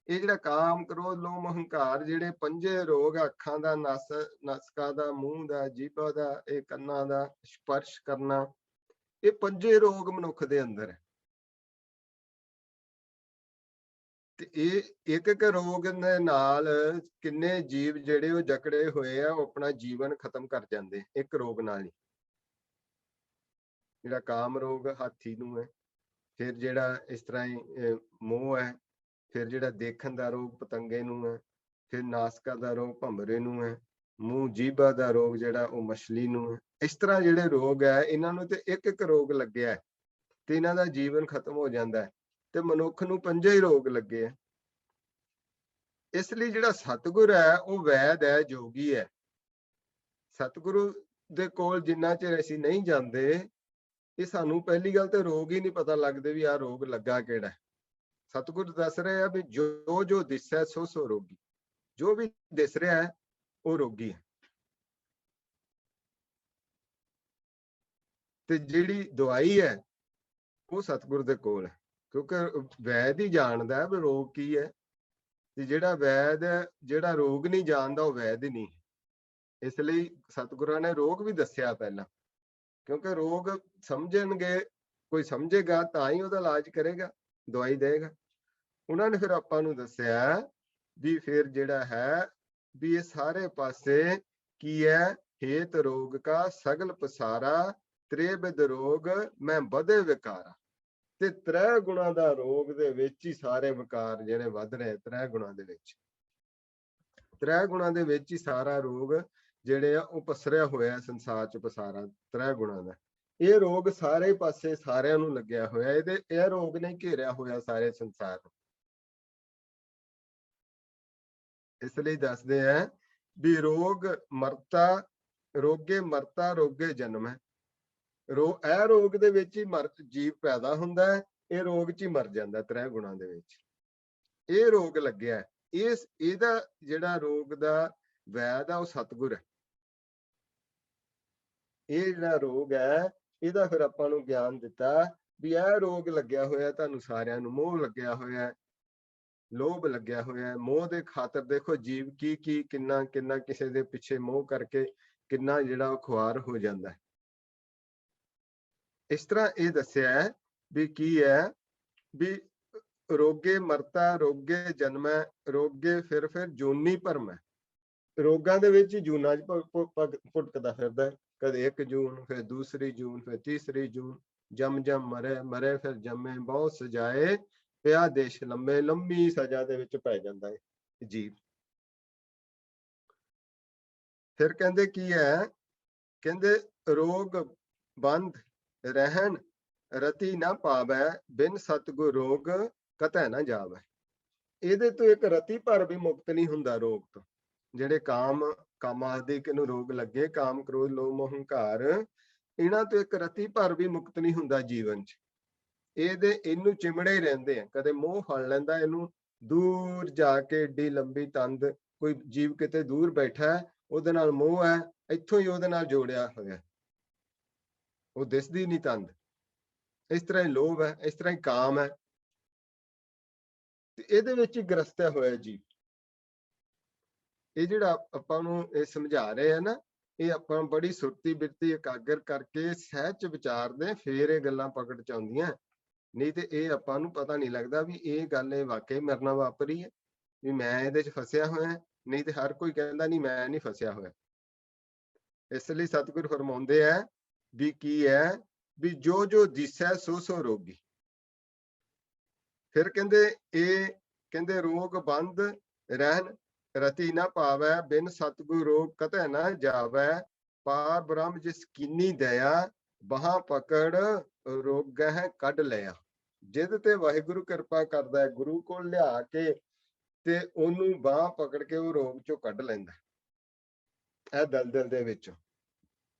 ਇਹ ਜਿਹੜਾ ਕਾਮ, ਕ੍ਰੋਧ, ਲੋਭ, ਹੰਕਾਰ, ਜਿਹੜੇ ਪੰਜੇ ਰੋਗ, ਅੱਖਾਂ ਦਾ, ਨਸਕਾਂ ਦਾ, ਮੂੰਹ ਦਾ, ਜੀਭਾ ਦਾ, ਇਹ ਕੰਨਾਂ ਦਾ ਸਪਰਸ਼ ਕਰਨਾ, ਇਹ ਪੰਜੇ ਰੋਗ ਮਨੁੱਖ ਦੇ ਅੰਦਰ ਹੈ। ਤੇ ਇਹ ਇੱਕ ਇੱਕ ਰੋਗ ਦੇ ਨਾਲ ਕਿੰਨੇ ਜੀਵ ਜਿਹੜੇ ਉਹ ਜਕੜੇ ਹੋਏ ਆ, ਉਹ ਆਪਣਾ ਜੀਵਨ ਖਤਮ ਕਰ ਜਾਂਦੇ ਇੱਕ ਰੋਗ ਨਾਲ ਹੀ। ਜਿਹੜਾ ਕਾਮ ਰੋਗ ਹਾਥੀ ਨੂੰ ਹੈ, ਫਿਰ ਜਿਹੜਾ ਇਸ ਤਰ੍ਹਾਂ ਹੀ ਮੋਹ ਹੈ, ਫਿਰ ਜਿਹੜਾ ਦੇਖਣ ਦਾ ਰੋਗ ਪਤੰਗੇ ਨੂੰ ਹੈ, ਫਿਰ ਨਾਸਕਾ ਦਾ ਰੋਗ ਭੰਮਰੇ ਨੂੰ ਹੈ, ਮੂੰਹ ਜੀਭਾ ਦਾ ਰੋਗ ਜਿਹੜਾ ਉਹ ਮਛਲੀ ਨੂੰ ਹੈ। ਇਸ ਤਰ੍ਹਾਂ ਜਿਹੜੇ ਰੋਗ ਹੈ, ਇਹਨਾਂ ਨੂੰ ਤੇ ਇੱਕ ਇੱਕ ਰੋਗ ਲੱਗਿਆ ਹੈ ਤੇ ਇਹਨਾਂ ਦਾ ਜੀਵਨ ਖਤਮ ਹੋ ਜਾਂਦਾ ਹੈ, ਤੇ ਮਨੁੱਖ ਨੂੰ ਪੰਜੇ ਹੀ ਰੋਗ ਲੱਗੇ ਆ। ਇਸ ਲਈ ਜਿਹੜਾ ਸਤਿਗੁਰ ਹੈ ਉਹ ਵੈਦ ਹੈ, ਜੋਗੀ ਹੈ। ਸਤਿਗੁਰੂ ਦੇ ਕੋਲ ਜਿੰਨਾ ਚਿਰ ਅਸੀਂ ਨਹੀਂ ਜਾਂਦੇ, ਇਹ ਸਾਨੂੰ ਪਹਿਲੀ ਗੱਲ ਤੇ ਰੋਗ ਹੀ ਨਹੀਂ ਪਤਾ ਲੱਗਦੇ ਵੀ ਆਹ ਰੋਗ ਲੱਗਾ ਕਿਹੜਾ। ਸਤਿਗੁਰ ਦੱਸ ਰਹੇ ਆ ਵੀ ਜੋ ਜੋ ਦਿਸੈ ਸੋ ਸੋ ਰੋਗੀ, ਜੋ ਵੀ ਦਿਸ ਰਿਹਾ ਹੈ ਉਹ ਰੋਗੀ ਹੈ। ਤੇ ਜਿਹੜੀ ਦਵਾਈ ਹੈ ਉਹ ਸਤਿਗੁਰ ਦੇ ਕੋਲ ਹੈ, ਕਿਉਂਕਿ ਵੈਦ ਹੀ ਜਾਣਦਾ ਵੀ ਰੋਗ ਕੀ ਹੈ। ਤੇ ਜਿਹੜਾ ਵੈਦ, ਜਿਹੜਾ ਰੋਗ ਨਹੀਂ ਜਾਣਦਾ, ਉਹ ਵੈਦ ਹੀ ਨਹੀਂ। ਇਸ ਲਈ ਸਤਿਗੁਰਾਂ ਨੇ ਰੋਗ ਵੀ ਦੱਸਿਆ ਪਹਿਲਾਂ, ਕਿਉਂਕਿ ਰੋਗ ਸਮਝਣਗੇ, ਕੋਈ ਸਮਝੇਗਾ ਤਾਂ ਹੀ ਉਹਦਾ ਇਲਾਜ ਕਰੇਗਾ, ਦਵਾਈ ਦੇਗਾ। ਉਹਨਾਂ ਨੇ ਫਿਰ ਆਪਾਂ ਨੂੰ ਦੱਸਿਆ ਵੀ ਫਿਰ ਜਿਹੜਾ ਹੈ ਵੀ ਇਹ ਸਾਰੇ ਪਾਸੇ ਕੀ ਹੈ, ਹੇਤ ਰੋਗ ਕਾ ਸਗਲ ਪਸਾਰਾ, ਤ੍ਰੇਬਿਦ ਰੋਗ ਮੈਂ ਵਧੇ ਵਿਕਾਰਾ। ਤੇ ਤ੍ਰੈ ਗੁਣਾ ਦਾ ਰੋਗ ਦੇ ਵਿੱਚ ਹੀ ਸਾਰੇ ਵਿਕਾਰ ਜਿਹੜੇ ਵੱਧ ਰਹੇ, ਤ੍ਰੈ ਗੁਣਾ ਦੇ ਵਿੱਚ, ਤ੍ਰੈ ਗੁਣਾ ਦੇ ਵਿੱਚ ਹੀ ਸਾਰਾ ਰੋਗ ਜਿਹੜੇ ਆ ਉਹ ਪਸਰਿਆ ਹੋਇਆ ਸੰਸਾਰ ਚ, ਪਸਾਰਾ ਤ੍ਰੈ ਗੁਣਾ ਦਾ। ਇਹ ਰੋਗ ਸਾਰੇ ਪਾਸੇ ਸਾਰਿਆਂ ਨੂੰ ਲੱਗਿਆ ਹੋਇਆ, ਇਹ ਰੋਗ ਨੇ ਘੇਰਿਆ ਹੋਇਆ ਸਾਰੇ ਸੰਸਾਰ ਨੂੰ। ਇਸ ਲਈ ਦੱਸਦੇ ਆ ਵੀ ਰੋਗ ਮਰਤਾ, ਰੋਗੇ ਮਰਤਾ ਰੋਗੇ ਜਨਮ ਹੈ। ਇਹ ਰੋਗ ਦੇ ਵਿੱਚ ਹੀ ਜੀਵ ਪੈਦਾ ਹੁੰਦਾ ਹੈ, ਇਹ ਰੋਗ ਚ ਹੀ ਮਰ ਜਾਂਦਾ, ਤ੍ਰੈ ਗੁਣਾ ਦੇ ਵਿੱਚ ਇਹ ਰੋਗ ਲੱਗਿਆ। ਇਹਦਾ ਜਿਹੜਾ ਰੋਗ ਦਾ ਵੈਦ ਆ ਉਹ ਸਤਿਗੁਰ ਹੈ। ਇਹ ਜਿਹੜਾ ਰੋਗ ਹੈ ਇਹਦਾ ਫਿਰ ਆਪਾਂ ਨੂੰ ਗਿਆਨ ਦਿੱਤਾ ਵੀ ਇਹ ਰੋਗ ਲੱਗਿਆ ਹੋਇਆ ਤੁਹਾਨੂੰ ਸਾਰਿਆਂ ਨੂੰ, ਮੋਹ ਲੱਗਿਆ ਹੋਇਆ, ਲੋਭ ਲੱਗਿਆ ਹੋਇਆ। ਮੋਹ ਦੇ ਖਾਤਰ ਦੇਖੋ ਜੀਵ ਕੀ ਕਿੰਨਾ ਕਿਸੇ ਦੇ ਪਿੱਛੇ ਮੋਹ ਕਰਕੇ ਕਿੰਨਾ ਜਿਹੜਾ ਖੁਆਰ ਹੋ ਜਾਂਦਾ ਹੈ। ਇਸ ਤਰ੍ਹਾਂ ਇਹ ਦੱਸਿਆ ਵੀ ਕੀ ਹੈ ਵੀ ਰੋਗੇ ਮਰਤਾ ਰੋਗੇ ਜਨਮੈ, ਰੋਗੇ ਫਿਰ ਜੂਨੀ ਭਰਮੈ। ਰੋਗਾਂ ਦੇ ਵਿੱਚ ਜੂਨਾਂ ਚ ਭੁਟਕਦਾ ਫਿਰਦਾ, ਕਦੇ 1 ਜੂਨ, ਫਿਰ ਦੂਸਰੀ ਜੂਨ, ਫਿਰ ਤੀਸਰੀ ਜੂਨ, ਜਮ ਮਰੇ ਫਿਰ ਜੰਮੇ, ਬਹੁਤ ਸਜਾਏ ਪਿਆ ਦੇਸ਼ ਲੰਮੇ। ਲੰਮੀ ਸਜ਼ਾ ਦੇ ਵਿੱਚ ਪੈ ਜਾਂਦਾ ਹੈ ਜੀਵ। ਫਿਰ ਕਹਿੰਦੇ ਕੀ ਹੈ, ਕਹਿੰਦੇ ਰੋਗ ਬੰਧ ਰਹਿਣ ਰਤੀ ਨਾ ਪਾਵੈ, ਬਿਨ ਸਤਿਗੁਰ ਰੋਗ ਕਤੈ ਨਾ ਜਾਵੈ। ਇਹਦੇ ਤੋਂ ਇੱਕ ਰਤੀ ਭਰ ਵੀ ਮੁਕਤ ਨਹੀਂ ਹੁੰਦਾ ਰੋਗ ਤੋਂ। ਜਿਹੜੇ ਕਾਮ ਆਦਿਕ ਨੂੰ ਰੋਗ ਲੱਗੇ, ਕਾਮ ਕ੍ਰੋਧ ਲੋਭ ਮੋਹ ਹੰਕਾਰ, ਇਹਨਾਂ ਤੋਂ ਇੱਕ ਰਤੀ ਭਰ ਵੀ ਮੁਕਤ ਨਹੀਂ ਹੁੰਦਾ ਜੀਵਨ ਚ। ਇਹਨੂੰ ਚਿਮੜੇ ਹੀ ਰਹਿੰਦੇ ਆ। ਕਦੇ ਮੋਹ ਫੜ ਲੈਂਦਾ ਇਹਨੂੰ, ਦੂਰ ਜਾ ਕੇ ਏਡੀ ਲੰਬੀ ਤੰਦ, ਕੋਈ ਜੀਵ ਕਿਤੇ ਦੂਰ ਬੈਠਾ ਹੈ, ਉਹਦੇ ਨਾਲ ਮੋਹ ਹੈ, ਇੱਥੋਂ ਹੀ ਉਹਦੇ ਨਾਲ ਜੋੜਿਆ ਹੋਇਆ, ਉਹ ਦਿਸਦੀ ਨਹੀਂ ਤੰਦ। ਇਸ ਤਰ੍ਹਾਂ ਹੀ ਲੋਭ ਹੈ, ਇਸ ਤਰ੍ਹਾਂ ਹੀ ਕਾਮ ਹੈ, ਤੇ ਇਹਦੇ ਵਿੱਚ ਹੀ ਗ੍ਰਸਤਿਆ ਹੋਇਆ ਜੀ। ਇਹ ਜਿਹੜਾ ਆਪਾਂ ਨੂੰ ਇਹ ਸਮਝਾ ਰਹੇ ਆ ਨਾ, ਇਹ ਆਪਾਂ ਬੜੀ ਸੁਰਤੀ ਬਿਰਤੀ ਇਕਾਗਰ ਕਰਕੇ ਸਹਿਜ ਚ ਵਿਚਾਰਦੇ, ਫੇਰ ਇਹ ਗੱਲਾਂ ਪਕੜ ਚ ਆਉਂਦੀਆਂ। ਨਹੀਂ ਤੇ ਇਹ ਆਪਾਂ ਨੂੰ ਪਤਾ ਨਹੀਂ ਲੱਗਦਾ ਵੀ ਇਹ ਗੱਲ ਇਹ ਵਾਕਈ ਮੇਰੇ ਨਾਲ ਵਾਪਰੀ ਹੈ, ਵੀ ਮੈਂ ਇਹਦੇ ਚ ਫਸਿਆ ਹੋਇਆ। ਨਹੀਂ ਤੇ ਹਰ ਕੋਈ ਕਹਿੰਦਾ ਨਹੀਂ ਮੈਂ ਨਹੀਂ ਫਸਿਆ ਹੋਇਆ। ਇਸ ਲਈ ਸਤਿਗੁਰ ਫਰਮਾਉਂਦੇ ਆ ਵੀ ਕੀ ਹੈ, ਵੀ ਜੋ ਜੋ ਦਿਸੈ ਸੋ ਸੋ ਰੋਗੀ। ਫਿਰ ਕਹਿੰਦੇ ਰੋਗ ਬੰਦ ਰਹਿਣ ਰਤੀ ਨਾ ਪਾਵੈ, ਬਿਨ ਸਤਿਗੁਰ ਰੋਗ ਕਤੈ ਨਾ ਜਾਵੈ। ਪਾਰ ਬ੍ਰਹਮ ਜਿਸ ਕੀਨੀ ਦਇਆ, ਬਾਹਾਂ ਪਕੜ ਰੋਗਹਿ ਕੱਢ ਲਿਆ। ਜਿਦ ਤੇ ਵਾਹਿਗੁਰੂ ਕਿਰਪਾ ਕਰਦਾ ਹੈ, ਗੁਰੂ ਕੋਲ ਲਿਆ ਕੇ ਤੇ ਉਹਨੂੰ ਬਾਹ ਪਕੜ ਕੇ ਉਹ ਰੋਗ ਚੋਂ ਕੱਢ ਲੈਂਦਾ। ਇਹ ਦਲਦਲ ਦੇ ਵਿੱਚੋਂ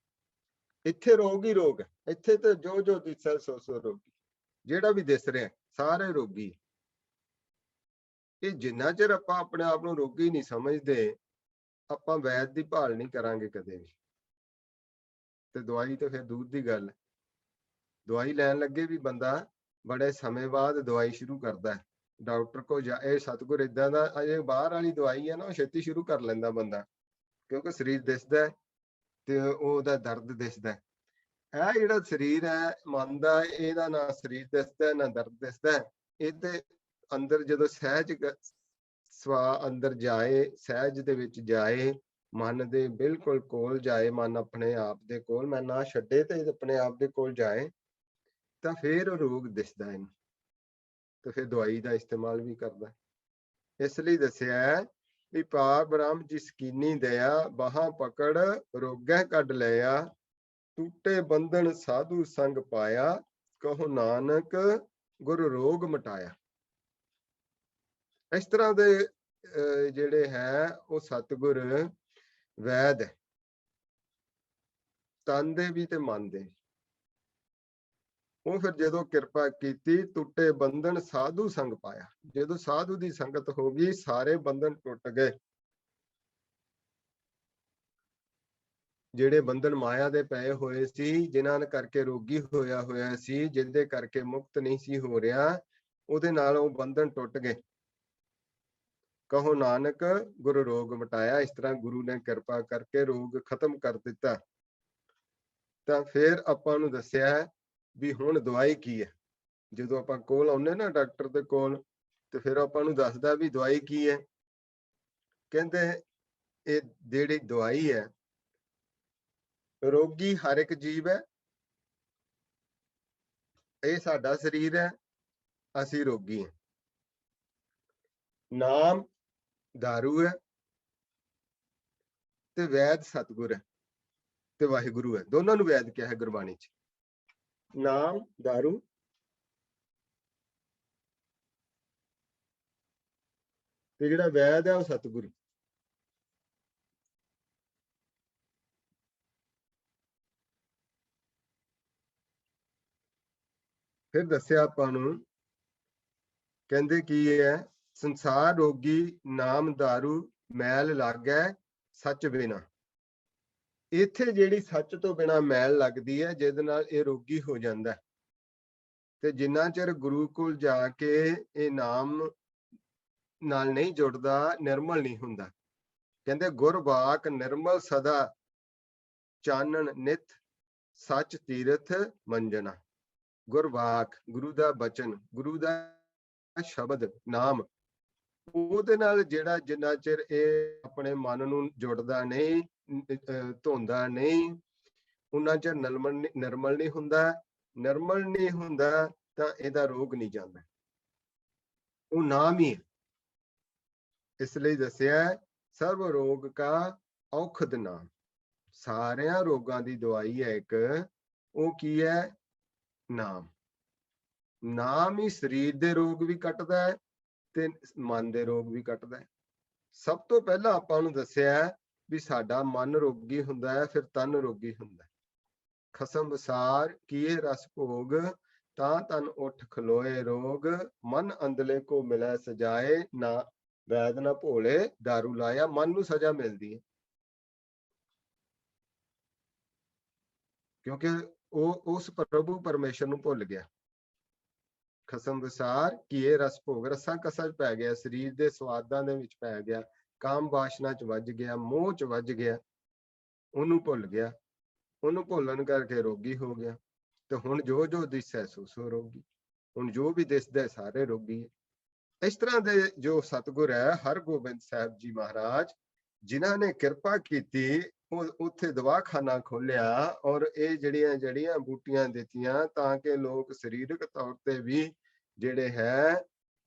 ਇੱਥੇ ਰੋਗ ਹੀ ਰੋਗ ਹੈ। ਇੱਥੇ ਤੇ ਜੋ ਜੋ ਦਿਸੈ ਸੋ ਸੋ ਰੋਗੀ, ਜਿਹੜਾ ਵੀ ਦਿਸ ਰਿਹਾ ਸਾਰੇ ਰੋਗੀ। ਇਹ ਜਿੰਨਾ ਚਿਰ ਆਪਾਂ ਆਪਣੇ ਆਪ ਨੂੰ ਰੋਗੀ ਨਹੀਂ ਸਮਝਦੇ, ਆਪਾਂ ਵੈਦ ਦੀ ਭਾਲ ਨਹੀਂ ਕਰਾਂਗੇ ਕਦੇ ਵੀ। ਤੇ ਦਵਾਈ ਤੇ ਫਿਰ ਦੂਰ ਦੀ ਗੱਲ। ਦਵਾਈ ਲੈਣ ਲੱਗੇ ਵੀ ਬੰਦਾ ਬੜੇ ਸਮੇਂ ਬਾਅਦ ਦਵਾਈ ਸ਼ੁਰੂ ਕਰਦਾ ਹੈ। ਡਾਕਟਰ ਕੋਲ ਜਾ, ਇਹ ਸਤਿਗੁਰ ਏਦਾਂ ਦਾ, ਅਜੇ ਬਾਹਰ ਵਾਲੀ ਦਵਾਈ ਹੈ ਨਾ, ਉਹ ਛੇਤੀ ਸ਼ੁਰੂ ਕਰ ਲੈਂਦਾ ਬੰਦਾ, ਕਿਉਂਕਿ ਸਰੀਰ ਦਿਸਦਾ ਤੇ ਉਹਦਾ ਦਰਦ ਦਿਸਦਾ। ਇਹ ਜਿਹੜਾ ਸਰੀਰ ਹੈ ਮਨ ਦਾ, ਇਹਦਾ ਨਾ ਸਰੀਰ ਦਿਸਦਾ ਨਾ ਦਰਦ ਦਿਸਦਾ। ਇਹਦੇ ਅੰਦਰ ਜਦੋਂ ਸਹਿਜ ਸਵਾ ਅੰਦਰ ਜਾਏ, ਸਹਿਜ ਦੇ ਵਿੱਚ ਜਾਏ, ਮਨ ਦੇ ਬਿਲਕੁਲ ਕੋਲ ਜਾਏ, ਮਨ ਆਪਣੇ ਆਪ ਦੇ ਕੋਲ, ਮੈਂ ਨਾ ਛੱਡੇ ਤੇ ਆਪਣੇ ਆਪ ਦੇ ਕੋਲ ਜਾਏ, ਤਾਂ ਫਿਰ ਉਹ ਰੋਗ ਦਿਸਦਾ ਇਹਨੂੰ, ਤੇ ਫਿਰ ਦਵਾਈ ਦਾ ਇਸਤੇਮਾਲ ਵੀ ਕਰਦਾ। ਇਸ ਲਈ ਦੱਸਿਆ ਵੀ ਪਾਰ ਬ੍ਰਹਮ ਜਿਸ ਕੀਨੀ ਦਇਆ, ਬਾਹਾਂ ਪਕੜ ਰੋਗਹਿ ਕੱਢ ਲਿਆ। ਟੂਟੇ ਬੰਧਨ ਸਾਧੂ ਸੰਗ ਪਾਇਆ, ਕਹੋ ਨਾਨਕ ਗੁਰ ਰੋਗ ਮਟਾਇਆ। ਇਸ ਤਰ੍ਹਾਂ ਦੇ ਜਿਹੜੇ ਹੈ ਉਹ ਸਤਿਗੁਰ ਵੈਦ ਹੈ, ਤਨ ਦੇ ਵੀ ਤੇ ਮਨ ਦੇ। ਉਹ ਫਿਰ ਜਦੋਂ ਕਿਰਪਾ ਕੀਤੀ, ਟੁੱਟੇ ਬੰਧਨ ਸਾਧੂ ਸੰਗ ਪਾਇਆ। ਜਦੋਂ ਸਾਧੂ ਦੀ ਸੰਗਤ ਹੋ ਗਈ, ਸਾਰੇ ਬੰਧਨ ਟੁੱਟ ਗਏ। ਜਿਹੜੇ ਬੰਧਨ ਮਾਇਆ ਦੇ ਪਏ ਹੋਏ ਸੀ, ਜਿਨ੍ਹਾਂ ਕਰਕੇ ਰੋਗੀ ਹੋਇਆ ਸੀ, ਜਿਹਦੇ ਕਰਕੇ ਮੁਕਤ ਨਹੀਂ ਸੀ ਹੋ ਰਿਹਾ, ਉਹਦੇ ਨਾਲ ਉਹ ਬੰਧਨ ਟੁੱਟ ਗਏ। ਕਹੋ ਨਾਨਕ ਗੁਰੂ ਰੋਗ ਮਟਾਇਆ। ਇਸ ਤਰ੍ਹਾਂ ਗੁਰੂ ਨੇ ਕਿਰਪਾ ਕਰਕੇ ਰੋਗ ਖਤਮ ਕਰ ਦਿੱਤਾ। ਤਾਂ ਫਿਰ ਆਪਾਂ ਨੂੰ ਦੱਸਿਆ ਵੀ ਹੁਣ ਦਵਾਈ ਕੀ ਹੈ। ਜਦੋਂ ਆਪਾਂ ਕੋਲ ਆਉਂਦੇ ਨਾ ਡਾਕਟਰ ਦੇ ਕੋਲ, ਤੇ ਫਿਰ ਆਪਾਂ ਨੂੰ ਦੱਸਦਾ ਵੀ ਦਵਾਈ ਕੀ ਹੈ। ਕਹਿੰਦੇ ਇਹ ਜਿਹੜੀ ਦਵਾਈ ਹੈ, ਰੋਗੀ ਹਰ ਇੱਕ ਜੀਵ ਹੈ, ਇਹ ਸਾਡਾ ਸਰੀਰ ਹੈ, ਅਸੀਂ ਰੋਗੀ ਹਾਂ। ਨਾਮ दारू ਹੈ ਤੇ ਵੈਦ ਸਤਿਗੁਰ ਹੈ ਤੇ ਵਾਹਿਗੁਰੂ ਹੈ। ਦੋਨਾਂ ਨੂੰ ਵੈਦ ਕਿਹਾ ਹੈ ਗੁਰਬਾਣੀ ਚ। ਨਾਮ दारू ਤੇ ਜਿਹੜਾ ਵੈਦ ਹੈ ਉਹ ਸਤਿਗੁਰੂ। ਫਿਰ ਦੱਸਿਆ ਆਪਾਂ ਨੂੰ, ਕਹਿੰਦੇ ਕੀ ਹੈ, ਸੰਸਾਰ ਰੋਗੀ ਨਾਮ दारू ਮੈਲ ਲੱਗੈ ਸੱਚ ਬਿਨਾ। ਇੱਥੇ ਜਿਹੜੀ ਸੱਚ ਤੋਂ ਬਿਨਾ ਮੈਲ ਲੱਗਦੀ ਹੈ, ਜਿਹਦੇ ਨਾਲ ਇਹ ਰੋਗੀ ਹੋ ਜਾਂਦਾ ਹੈ। ਤੇ ਜਿੰਨਾ ਚਿਰ ਗੁਰੂ ਕੋਲ ਜਾ ਕੇ ਇਹ ਨਾਮ ਨਾਲ ਨਹੀਂ ਜੁੜਦਾ, ਨਿਰਮਲ ਨਹੀਂ ਹੁੰਦਾ। ਕਹਿੰਦੇ ਗੁਰਬਾਕ ਨਿਰਮਲ ਸਦਾ ਚਾਨਣ ਨਿਤ ਸੱਚ ਤੀਰਥ ਮੰਜਣਾ। ਗੁਰਬਾਕ ਗੁਰੂ ਦਾ ਬਚਨ, ਗੁਰੂ ਦਾ ਸ਼ਬਦ ਨਾਮ, ਉਹਦੇ ਨਾਲ ਜਿਹੜਾ ਜਿੰਨਾ ਚਿਰ ਇਹ ਆਪਣੇ ਮਨ ਨੂੰ ਜੁੜਦਾ ਨਹੀਂ, ਧੋਂਦਾ ਨਹੀਂ, ਉਹਨਾਂ ਚਿਰ ਨਿਰਮਲ ਨਹੀਂ ਹੁੰਦਾ। ਨਿਰਮਲ ਨਹੀਂ ਹੁੰਦਾ ਤਾਂ ਇਹਦਾ ਰੋਗ ਨਹੀਂ ਜਾਂਦਾ। ਉਹ ਨਾਮ ਹੀ ਹੈ। ਇਸ ਲਈ ਦੱਸਿਆ ਸਰਬ ਰੋਗ ਕਾ ਔਖਦ ਨਾਮ। ਸਾਰਿਆਂ ਰੋਗਾਂ ਦੀ ਦਵਾਈ ਹੈ ਇੱਕ, ਉਹ ਕੀ ਹੈ? ਨਾਮ। ਨਾਮ ਹੀ ਸਰੀਰ ਦੇ ਰੋਗ ਵੀ ਕੱਟਦਾ ਹੈ ਤੇ ਮਨ ਦੇ ਰੋਗ ਵੀ ਕੱਟਦਾ ਹੈ। ਸਭ ਤੋਂ ਪਹਿਲਾਂ ਆਪਾਂ ਨੂੰ ਦੱਸਿਆ ਵੀ ਸਾਡਾ ਮਨ ਰੋਗੀ ਹੁੰਦਾ ਹੈ, ਫਿਰ ਤਨ ਰੋਗੀ ਹੁੰਦਾ ਹੈ। ਖਸਮ ਵਿਸਾਰ ਕੀਏ ਰਸ ਭੋਗ, ਤਾਂ ਤਨ ਉੱਠ ਖਲੋਏ ਰੋਗ। ਮਨ ਅੰਦਲੇ ਕੋ ਮਿਲੈ ਸਜਾਏ, ਨਾ ਵੈਦ ਨਾ ਭੋਲੇ दारू ਲਾਇਆ। ਮਨ ਨੂੰ ਸਜ਼ਾ ਮਿਲਦੀ ਹੈ, ਕਿਉਂਕਿ ਉਹ ਉਸ ਪ੍ਰਭੂ ਪਰਮੇਸ਼ਰ ਨੂੰ ਭੁੱਲ ਗਿਆ। ਖਸਮ ਵਿਸਾਰ ਕੀਏ ਰਸ ਭੋਗ, ਰਸਾਂ ਕਸਾਂ ਚ ਪੈ ਗਿਆ, ਸਰੀਰ ਦੇ ਸਵਾਦਾਂ ਦੇ ਵਿੱਚ ਪੈ ਗਿਆ, ਕਾਮ ਵਾਸ਼ਨਾ ਚ ਵੱਜ ਗਿਆ, ਮੋਹ ਚ ਵੱਜ ਗਿਆ, ਉਹਨੂੰ ਭੁੱਲ ਗਿਆ। ਉਹਨੂੰ ਭੁੱਲਣ ਕਰਕੇ ਰੋਗੀ ਹੋ ਗਿਆ। ਤੇ ਹੁਣ ਜੋ ਜੋ ਦਿਸੈ ਸੋ ਸੋ ਰੋਗੀ। ਹੁਣ ਜੋ ਵੀ ਦਿਸਦਾ ਸਾਰੇ ਰੋਗੀ ਹੈ। ਇਸ ਤਰ੍ਹਾਂ ਦੇ ਜੋ ਸਤਿਗੁਰ ਹੈ ਹਰਗੋਬਿੰਦ ਸਾਹਿਬ ਜੀ ਮਹਾਰਾਜ, ਜਿਨ੍ਹਾਂ ਨੇ ਕਿਰਪਾ ਕੀਤੀ, ਉਹ ਉੱਥੇ ਦਵਾਖਾਨਾ ਖੋਲਿਆ ਔਰ ਇਹ ਜਿਹੜੀਆਂ ਜੜੀਆਂ ਬੂਟੀਆਂ ਦਿੱਤੀਆਂ, ਤਾਂ ਕਿ ਲੋਕ ਸਰੀਰਕ ਤੌਰ ਤੇ ਵੀ ਜਿਹੜੇ ਹੈ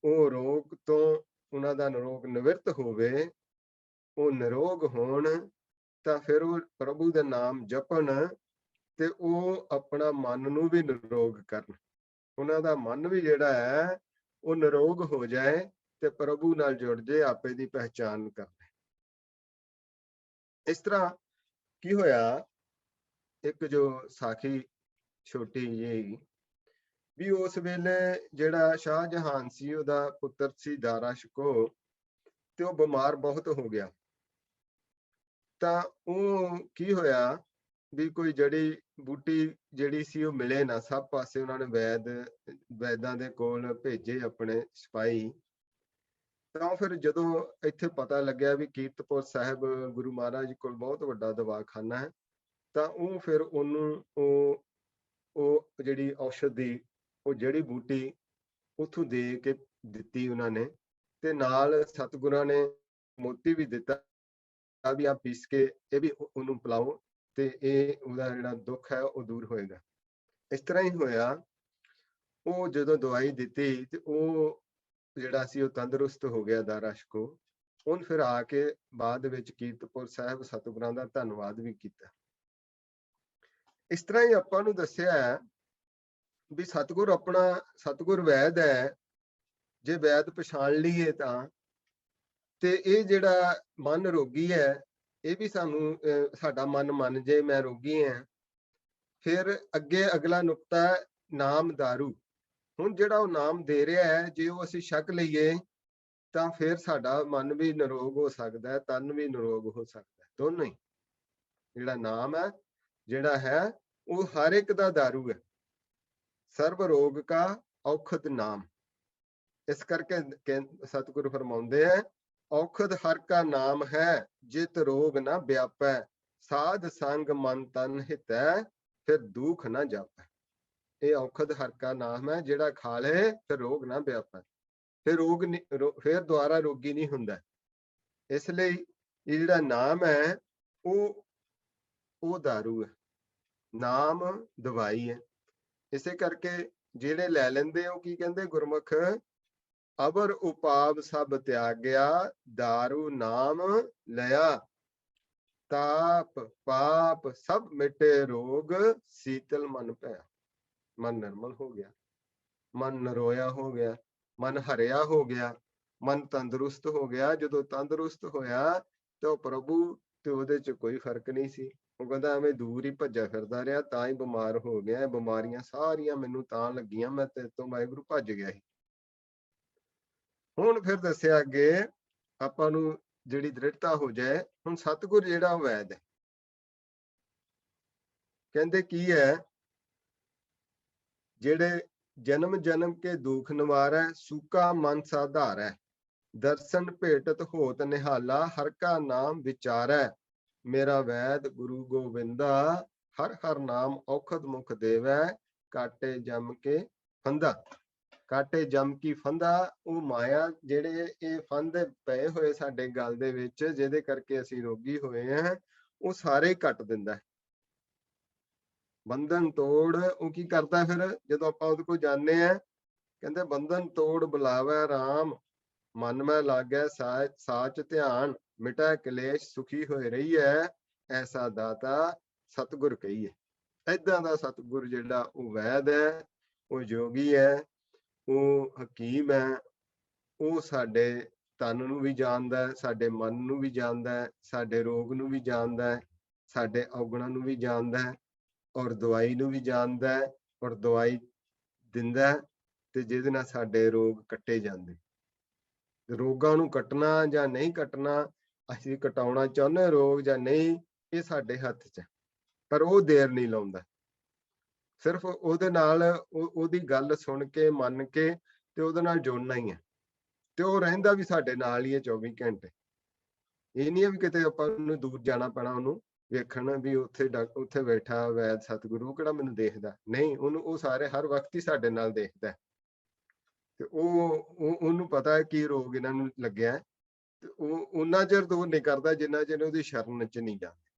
ਉਹ ਰੋਗ ਤੋਂ, ਉਹਨਾਂ ਦਾ ਰੋਗ ਨਿਵਰਤ ਹੋਵੇ, ਉਹ ਨਿਰੋਗ ਹੋਣ। ਤਾਂ ਫਿਰ ਉਹ ਪ੍ਰਭੂ ਦਾ ਨਾਮ ਜਪਣ ਤੇ ਉਹ ਆਪਣਾ ਮਨ ਨੂੰ ਵੀ ਨਿਰੋਗ ਕਰਨ। ਉਹਨਾਂ ਦਾ ਮਨ ਵੀ ਜਿਹੜਾ ਹੈ ਉਹ ਨਿਰੋਗ ਹੋ ਜਾਏ ਤੇ ਪ੍ਰਭੂ ਨਾਲ ਜੁੜ ਜੇ, ਆਪੇ ਦੀ ਪਹਿਚਾਨ ਕਰ ਲੈ। ਇਸ ਤਰ੍ਹਾਂ ਕੀ ਹੋਇਆ, ਇੱਕ ਜੋ ਸਾਖੀ ਛੋਟੀ ਜਿਹੀ, ਵੀ ਉਸ ਵੇਲੇ ਜਿਹੜਾ ਸ਼ਾਹਜਹਾਨ ਸੀ, ਉਹਦਾ ਪੁੱਤਰ ਸੀ ਦਾਰਾ ਸ਼ਿਕੋ, ਤੇ ਉਹ ਬਿਮਾਰ ਬਹੁਤ ਹੋ ਗਿਆ। ਤਾਂ ਉਹ ਕੀ ਹੋਇਆ ਵੀ ਕੋਈ ਜੜੀ ਬੂਟੀ ਜਿਹੜੀ ਸੀ ਉਹ ਮਿਲੇ ਨਾ। ਸਭ ਪਾਸੇ ਉਹਨਾਂ ਨੇ ਵੈਦਾਂ ਦੇ ਕੋਲ ਭੇਜੇ ਆਪਣੇ ਸਿਪਾਹੀ। ਤਾਂ ਫਿਰ ਜਦੋਂ ਇੱਥੇ ਪਤਾ ਲੱਗਿਆ ਵੀ ਕੀਰਤਪੁਰ ਸਾਹਿਬ ਗੁਰੂ ਮਹਾਰਾਜ ਕੋਲ ਬਹੁਤ ਵੱਡਾ ਦਵਾਖਾਨਾ ਹੈ, ਤਾਂ ਉਹ ਫਿਰ ਉਹਨੂੰ ਉਹ ਜਿਹੜੀ ਔਸ਼ਧੀ, ਉਹ ਜੜੀ ਬੂਟੀ ਉੱਥੋਂ ਦੇ ਕੇ ਦਿੱਤੀ ਉਹਨਾਂ ਨੇ। ਤੇ ਨਾਲ ਸਤਿਗੁਰਾਂ ਨੇ ਮੋਤੀ ਵੀ ਦਿੱਤਾ ਵੀ ਆ ਪੀਸ ਕੇ ਇਹ ਵੀ ਉਹਨੂੰ ਪਿਲਾਓ, ਤੇ ਇਹ ਉਹਦਾ ਜਿਹੜਾ ਦੁੱਖ ਹੈ ਉਹ ਦੂਰ ਹੋਏਗਾ। ਇਸ ਤਰ੍ਹਾਂ ਹੀ ਹੋਇਆ। ਉਹ ਜਦੋਂ ਦਵਾਈ ਦਿੱਤੀ ਤੇ ਉਹ ਜਿਹੜਾ ਸੀ ਉਹ ਤੰਦਰੁਸਤ ਹੋ ਗਿਆ ਦਾਰਾ ਸ਼ਿਕੋ। ਹੁਣ ਫਿਰ ਆ ਕੇ ਬਾਅਦ ਵਿੱਚ ਕੀਰਤਪੁਰ ਸਾਹਿਬ ਸਤਿਗੁਰਾਂ ਦਾ ਧੰਨਵਾਦ ਵੀ ਕੀਤਾ। ਇਸ ਤਰ੍ਹਾਂ ਹੀ ਆਪਾਂ ਨੂੰ ਦੱਸਿਆ ਵੀ ਸਤਿਗੁਰ ਆਪਣਾ, ਸਤਿਗੁਰ ਵੈਦ ਹੈ। ਜੇ ਵੈਦ ਪਛਾਣ ਲਈਏ ਤਾਂ, ਤੇ ਇਹ ਜਿਹੜਾ ਮਨ ਰੋਗੀ ਹੈ, ਇਹ ਵੀ ਸਾਨੂੰ ਸਾਡਾ ਮਨ ਮੰਨ ਜੇ ਮੈਂ ਰੋਗੀ ਹਾਂ। ਫਿਰ ਅੱਗੇ ਅਗਲਾ ਨੁਕਤਾ ਨਾਮ दारू। ਹੁਣ ਜਿਹੜਾ ਉਹ ਨਾਮ ਦੇ ਰਿਹਾ ਹੈ, ਜੇ ਉਹ ਅਸੀਂ ਛਕ ਲਈਏ ਤਾਂ ਫਿਰ ਸਾਡਾ ਮਨ ਵੀ ਨਿਰੋਗ ਹੋ ਸਕਦਾ ਹੈ, ਤਨ ਵੀ ਨਿਰੋਗ ਹੋ ਸਕਦਾ ਹੈ, ਦੋਨੋਂ ਹੀ। ਜਿਹੜਾ ਨਾਮ ਹੈ ਜਿਹੜਾ ਹੈ ਉਹ ਹਰ ਇੱਕ ਦਾ दारू ਹੈ। ਸਰਬ ਰੋਗ ਕਾ ਔਖਦ ਨਾਮ। ਇਸ ਕਰਕੇ ਸਤਿਗੁਰੂ ਫਰਮਾਉਂਦੇ ਹੈ औखद हर का नाम है जित रोग ना व्यापै, साध संग मन तन हितै, फिर दुख ना जापै। ਇਹ ਔਖਦ ਹਰ ਕਾ ਨਾਮ ਹੈ, ਜਿਹੜਾ ਖਾ ਲੇ ਫਿਰ ਰੋਗ ਨਾ ਵਿਆਪੈ, ਫਿਰ ਫਿਰ ਦੁਆਰਾ ਰੋਗੀ ਨਹੀਂ ਹੁੰਦਾ। ਇਸ ਲਈ ਇਹ ਜਿਹੜਾ ਨਾਮ ਹੈ ਉਹ ਦਾਰੂ ਹੈ, ਨਾਮ ਦਵਾਈ ਹੈ। ਇਸੇ ਕਰਕੇ ਜਿਹੜੇ ਲੈ ਲੈਂਦੇ ਉਹ ਕੀ ਕਹਿੰਦੇ ਗੁਰਮੁਖ, ਅਬਰ ਉਪਾਵ ਸਭ ਤਿਆਗਿਆ, ਦਾਰੂ ਨਾਮ ਲਿਆ, ਤਾਪ ਪਾਪ ਸਭ ਮਿਟੇ ਰੋਗ, ਸੀਤਲ ਮਨ ਭਇਆ। ਮਨ ਨਿਰਮਲ ਹੋ ਗਿਆ, ਮਨ ਨਰੋਇਆ ਹੋ ਗਿਆ, ਮਨ ਹਰਿਆ ਹੋ ਗਿਆ, ਮਨ ਤੰਦਰੁਸਤ ਹੋ ਗਿਆ। ਜਦੋਂ ਤੰਦਰੁਸਤ ਹੋਇਆ ਤੇ ਉਹ ਪ੍ਰਭੂ ਤੇ ਉਹਦੇ ਚ ਕੋਈ ਫਰਕ ਨਹੀਂ ਸੀ। ਉਹ ਕਹਿੰਦਾ ਐਵੇਂ ਦੂਰ ਹੀ ਭੱਜਿਆ ਫਿਰਦਾ ਰਿਹਾ, ਤਾਂ ਹੀ ਬਿਮਾਰ ਹੋ ਗਿਆ। ਬਿਮਾਰੀਆਂ ਸਾਰੀਆਂ ਮੈਨੂੰ ਤਾਂ ਲੱਗੀਆਂ, ਮੈਂ ਤੇਰੇ ਤੋਂ ਵਾਹਿਗੁਰੂ ਭੱਜ ਗਿਆ ਸੀ। ਹੁਣ ਫਿਰ ਦੱਸਿਆ ਅੱਗੇ ਆਪਾਂ ਨੂੰ ਜਿਹੜੀ ਦ੍ਰਿੜਤਾ ਹੋ ਜਾਏ। ਹੁਣ ਸਤਿਗੁਰ ਜਿਹੜਾ ਵੈਦ ਹੈ, ਕਹਿੰਦੇ ਕੀ ਹੈ, ਜਿਹੜੇ ਜਨਮ ਜਨਮ ਕੇ ਦੁਖ ਨਿਵਾਰੈ, ਸੂਕਾ ਮਨ ਸਾਧਾਰੈ, ਦਰਸ਼ਨ ਭੇਟਤ ਹੋਤ ਨਿਹਾਲਾ, ਹਰ ਕਾ ਨਾਮ ਵਿਚਾਰੈ, ਮੇਰਾ ਵੈਦ ਗੁਰੂ ਗੋਬਿੰਦਾ, ਹਰ ਹਰ ਨਾਮ ਔਖਦ ਮੁਖ ਦੇਵੈ, ਕਾਟੇ ਜਮ ਕੇ ਫੰਦਾ। ਕਾਟੇ ਜਮ ਕੀ ਫੰਦਾ, ਉਹ ਮਾਇਆ ਜਿਹੜੇ ਇਹ ਫੰਦ ਪਏ ਹੋਏ ਸਾਡੇ ਗਲ ਦੇ ਵਿੱਚ, ਜਿਹਦੇ ਕਰਕੇ ਅਸੀਂ ਰੋਗੀ ਹੋਏ ਆ, ਉਹ ਸਾਰੇ ਹੀ ਕੱਟ ਦਿੰਦਾ। ਬੰਧਨ ਤੋੜ ਉਹ ਕੀ ਕਰਦਾ ਫਿਰ ਜਦੋਂ ਆਪਾਂ ਉਹਦੇ ਕੋਲ ਜਾਂਦੇ ਆ, ਕਹਿੰਦੇ ਬੰਧਨ ਤੋੜ ਬੁਲਾਵੇ ਰਾਮ, ਮਨ ਮੈਂ ਲਾਗੈ ਸਾਚ ਧਿਆਨ, ਮਿਟੈ ਕਲੇਸ਼ ਸੁਖੀ ਹੋਏ ਰਹੀਐ, ਐਸਾ ਦਾਤਾ ਸਤਿਗੁਰ ਕਹੀਏ। ਏਦਾਂ ਦਾ ਸਤਿਗੁਰ ਜਿਹੜਾ ਉਹ ਵੈਦ ਹੈ, ਉਹ ਯੋਗੀ ਹੈ, ਉਹ ਹਕੀਮ ਹੈ। ਉਹ ਸਾਡੇ ਤਨ ਨੂੰ ਵੀ ਜਾਣਦਾ, ਸਾਡੇ ਮਨ ਨੂੰ ਵੀ ਜਾਣਦਾ, ਸਾਡੇ ਰੋਗ ਨੂੰ ਵੀ ਜਾਣਦਾ, ਸਾਡੇ ਔਗਣਾਂ ਨੂੰ ਵੀ ਜਾਣਦਾ, ਔਰ ਦਵਾਈ ਨੂੰ ਵੀ ਜਾਣਦਾ, ਔਰ ਦਵਾਈ ਦਿੰਦਾ, ਤੇ ਜਿਹਦੇ ਨਾਲ ਸਾਡੇ ਰੋਗ ਕੱਟੇ ਜਾਂਦੇ। ਰੋਗਾਂ ਨੂੰ ਕੱਟਣਾ ਜਾਂ ਨਹੀਂ ਕੱਟਣਾ, ਅਸੀਂ ਕਟਾਉਣਾ ਚਾਹੁੰਦੇ ਰੋਗ ਜਾਂ ਨਹੀਂ, ਇਹ ਸਾਡੇ ਹੱਥ 'ਚ ਹੈ। ਪਰ ਉਹ ਦੇਰ ਨਹੀਂ ਲਾਉਂਦਾ, ਸਿਰਫ ਉਹਦੇ ਨਾਲ ਉਹਦੀ ਗੱਲ ਸੁਣ ਕੇ ਮੰਨ ਕੇ ਤੇ ਉਹਦੇ ਨਾਲ ਜੁੜਨਾ ਹੀ ਹੈ। ਤੇ ਉਹ ਰਹਿੰਦਾ ਵੀ ਸਾਡੇ ਨਾਲ ਹੀ ਹੈ 24 ਘੰਟੇ। ਇਹ ਨਹੀਂ ਹੈ ਵੀ ਕਿਤੇ ਆਪਾਂ ਨੂੰ ਦੂਰ ਜਾਣਾ ਪੈਣਾ ਉਹਨੂੰ ਵੇਖਣ, ਵੀ ਉੱਥੇ ਬੈਠਾ ਵੈਦ ਸਤਿਗੁਰੂ ਕਿਹੜਾ ਮੈਨੂੰ ਦੇਖਦਾ, ਨਹੀਂ, ਉਹ ਸਾਰੇ ਹਰ ਵਕਤ ਹੀ ਸਾਡੇ ਨਾਲ ਦੇਖਦਾ। ਤੇ ਉਹਨੂੰ ਪਤਾ ਹੈ ਕੀ ਰੋਗ ਇਹਨਾਂ ਨੂੰ ਲੱਗਿਆ, ਤੇ ਉਹ ਉਹਨਾਂ ਚਿਰ ਦੂਰ ਨਹੀਂ ਕਰਦਾ ਜਿੰਨਾ ਚਿਰ ਉਹਦੀ ਸ਼ਰਨ ਚ ਨਹੀਂ ਜਾਂਦੇ।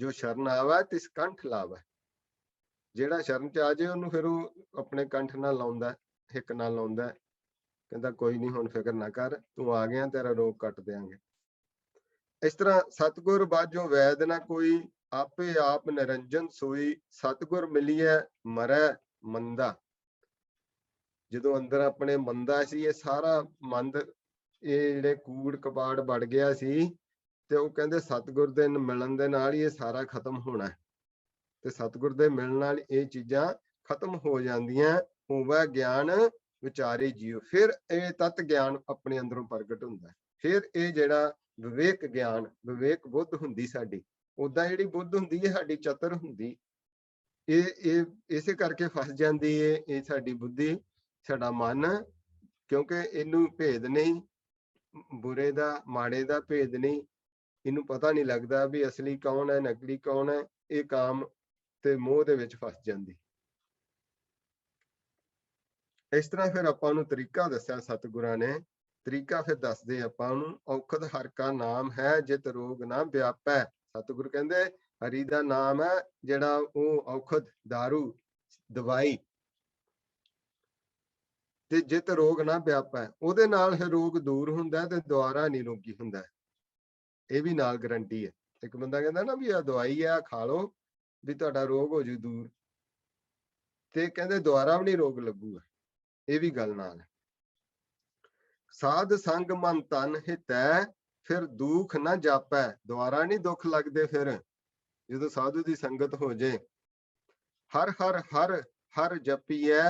ਜੋ ਸ਼ਰਨ ਆਵਾ ਤਿਸ ਕੰਠ ਲਾਵਾ, ਜਿਹੜਾ ਸ਼ਰਨ ਚ ਆ ਜਾਏ ਉਹਨੂੰ ਫਿਰ ਉਹ ਆਪਣੇ ਕੰਠ ਨਾਲ ਲਾਉਂਦਾ, ਹਿੱਕ ਨਾਲ ਲਾਉਂਦਾ, ਕਹਿੰਦਾ ਕੋਈ ਨਹੀਂ ਹੁਣ ਫਿਕਰ ਨਾ ਕਰ, ਤੂੰ ਆ ਗਿਆ, ਤੇਰਾ ਰੋਗ ਕੱਟ ਦਿਆਂਗੇ। ਇਸ ਤਰ੍ਹਾਂ ਸਤਿਗੁਰ ਬਾਝੋਂ ਵੈਦ ਨਾ ਕੋਈ, ਆਪੇ ਆਪ ਨਿਰੰਜਨ ਸੋਈ, ਸਤਿਗੁਰ ਮਿਲੀਐ ਮਰੈ ਮੰਦਾ। ਜਦੋਂ ਅੰਦਰ ਆਪਣੇ ਮੰਦਾ ਸੀ, ਇਹ ਸਾਰਾ ਮੰਦ, ਇਹ ਜਿਹੜੇ ਕੂੜ ਕਪਾੜ ਵੜ ਗਿਆ ਸੀ, ਤੇ ਉਹ ਕਹਿੰਦੇ ਸਤਿਗੁਰ ਦੇ ਮਿਲਣ ਦੇ ਨਾਲ ਹੀ ਇਹ ਸਾਰਾ ਖਤਮ ਹੋਣਾ। ਤੇ ਸਤਿਗੁਰ ਦੇ ਮਿਲਣ ਨਾਲ ਇਹ ਚੀਜ਼ਾਂ ਖਤਮ ਹੋ ਜਾਂਦੀਆਂ। ਹੋਵੇ ਗਿਆਨ ਵਿਚਾਰੇ ਜੀਓ, ਫਿਰ ਇਹ ਤਤ ਗਿਆਨ ਆਪਣੇ ਅੰਦਰੋਂ ਪ੍ਰਗਟ ਹੁੰਦਾ। ਫਿਰ ਇਹ ਜਿਹੜਾ ਵਿਵੇਕ ਗਿਆਨ, ਵਿਵੇਕ ਬੁੱਧ ਹੁੰਦੀ ਸਾਡੀ, ਓਦਾਂ ਜਿਹੜੀ ਬੁੱਧ ਹੁੰਦੀ ਹੈ ਸਾਡੀ ਚਤਰ ਹੁੰਦੀ, ਇਹ ਇਸੇ ਕਰਕੇ ਫਸ ਜਾਂਦੀ ਹੈ ਇਹ ਸਾਡੀ ਬੁੱਧੀ, ਸਾਡਾ ਮਨ, ਕਿਉਂਕਿ ਇਹਨੂੰ ਭੇਦ ਨਹੀਂ, ਬੁਰੇ ਦਾ ਮਾੜੇ ਦਾ ਭੇਦ ਨਹੀਂ, ਇਹਨੂੰ ਪਤਾ ਨਹੀਂ ਲੱਗਦਾ ਵੀ ਅਸਲੀ ਕੌਣ ਹੈ, ਨਕਲੀ ਕੌਣ ਹੈ। ਇਹ ਕਾਮ ਤੇ ਮੋਹ ਦੇ ਵਿੱਚ ਫਸ ਜਾਂਦੀ। ਇਸ ਤਰ੍ਹਾਂ ਫਿਰ ਆਪਾਂ ਨੂੰ ਤਰੀਕਾ ਦੱਸਿਆ ਸਤਿਗੁਰਾਂ ਨੇ। ਤਰੀਕਾ ਫਿਰ ਦੱਸਦੇ ਆਪਾਂ ਨੂੰ, ਔਖਦ ਹਰ ਕਾ ਨਾਮ ਹੈ ਜਿਤ ਰੋਗ ਨਾ ਵਿਆਪੈ। ਸਤਿਗੁਰ ਕਹਿੰਦੇ ਹਰੀ ਦਾ ਨਾਮ ਹੈ ਜਿਹੜਾ ਉਹ ਔਖਦ, ਦਾਰੂ, ਦਵਾਈ, ਤੇ ਜਿਤ ਰੋਗ ਨਾ ਵਿਆਪੈ, ਉਹਦੇ ਨਾਲ ਫਿਰ ਰੋਗ ਦੂਰ ਹੁੰਦਾ ਤੇ ਦੁਆਰਾ ਨਹੀਂ ਰੋਗੀ ਹੁੰਦਾ। ਇਹ ਵੀ ਨਾਲ ਗਰੰਟੀ ਹੈ। ਇੱਕ ਬੰਦਾ ਕਹਿੰਦਾ ਨਾ ਵੀ ਆ ਦਵਾਈ ਆ, ਖਾ ਲਓ ਵੀ ਤੁਹਾਡਾ ਰੋਗ ਹੋ ਜੂ ਦੂਰ, ਤੇ ਕਹਿੰਦੇ ਦੁਆਰਾ ਵੀ ਨਹੀਂ ਰੋਗ ਲੱਗੂਗਾ। ਇਹ ਵੀ ਗੱਲ ਨਾਲ ਹੈ। ਸਾਧ ਸੰਗ ਮਨ ਤਨ ਹਿਤੈ, ਫਿਰ ਦੁਖ ਨਾ ਜਾਪੈ। ਦੁਆਰਾ ਨਹੀਂ ਦੁੱਖ ਲੱਗਦੇ ਫਿਰ ਜਦੋਂ ਸਾਧੂ ਦੀ ਸੰਗਤ ਹੋ ਜੇ। ਹਰ ਹਰ ਹਰ ਹਰ ਜਪੀਐ,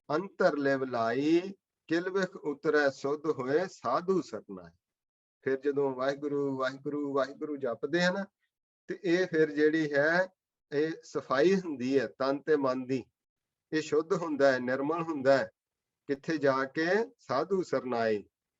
ਅੰਤਰ ਲਿਵ ਲਾਈ, ਕਿਲ ਵਿਖ ਉਤਰੈ ਸੁਧ ਹੋਏ, ਸਾਧੂ ਸਰਨਾਈ। ਫਿਰ ਜਦੋਂ ਵਾਹਿਗੁਰੂ ਵਾਹਿਗੁਰੂ ਵਾਹਿਗੁਰੂ ਜਪਦੇ ਹਨ, ਤੇ ਇਹ ਫਿਰ ਜਿਹੜੀ ਹੈ ਇਹ ਸਫਾਈ ਹੁੰਦੀ ਹੈ ਤਨ ਤੇ ਮਨ ਦੀ, ਇਹ ਸ਼ੁੱਧ ਹੁੰਦਾ ਹੈ, ਨਿਰਮਲ ਹੁੰਦਾ ਹੈ। ਕਿੱਥੇ ਜਾ ਕੇ? ਸਾਧੂ ਸਰਨਾਈ,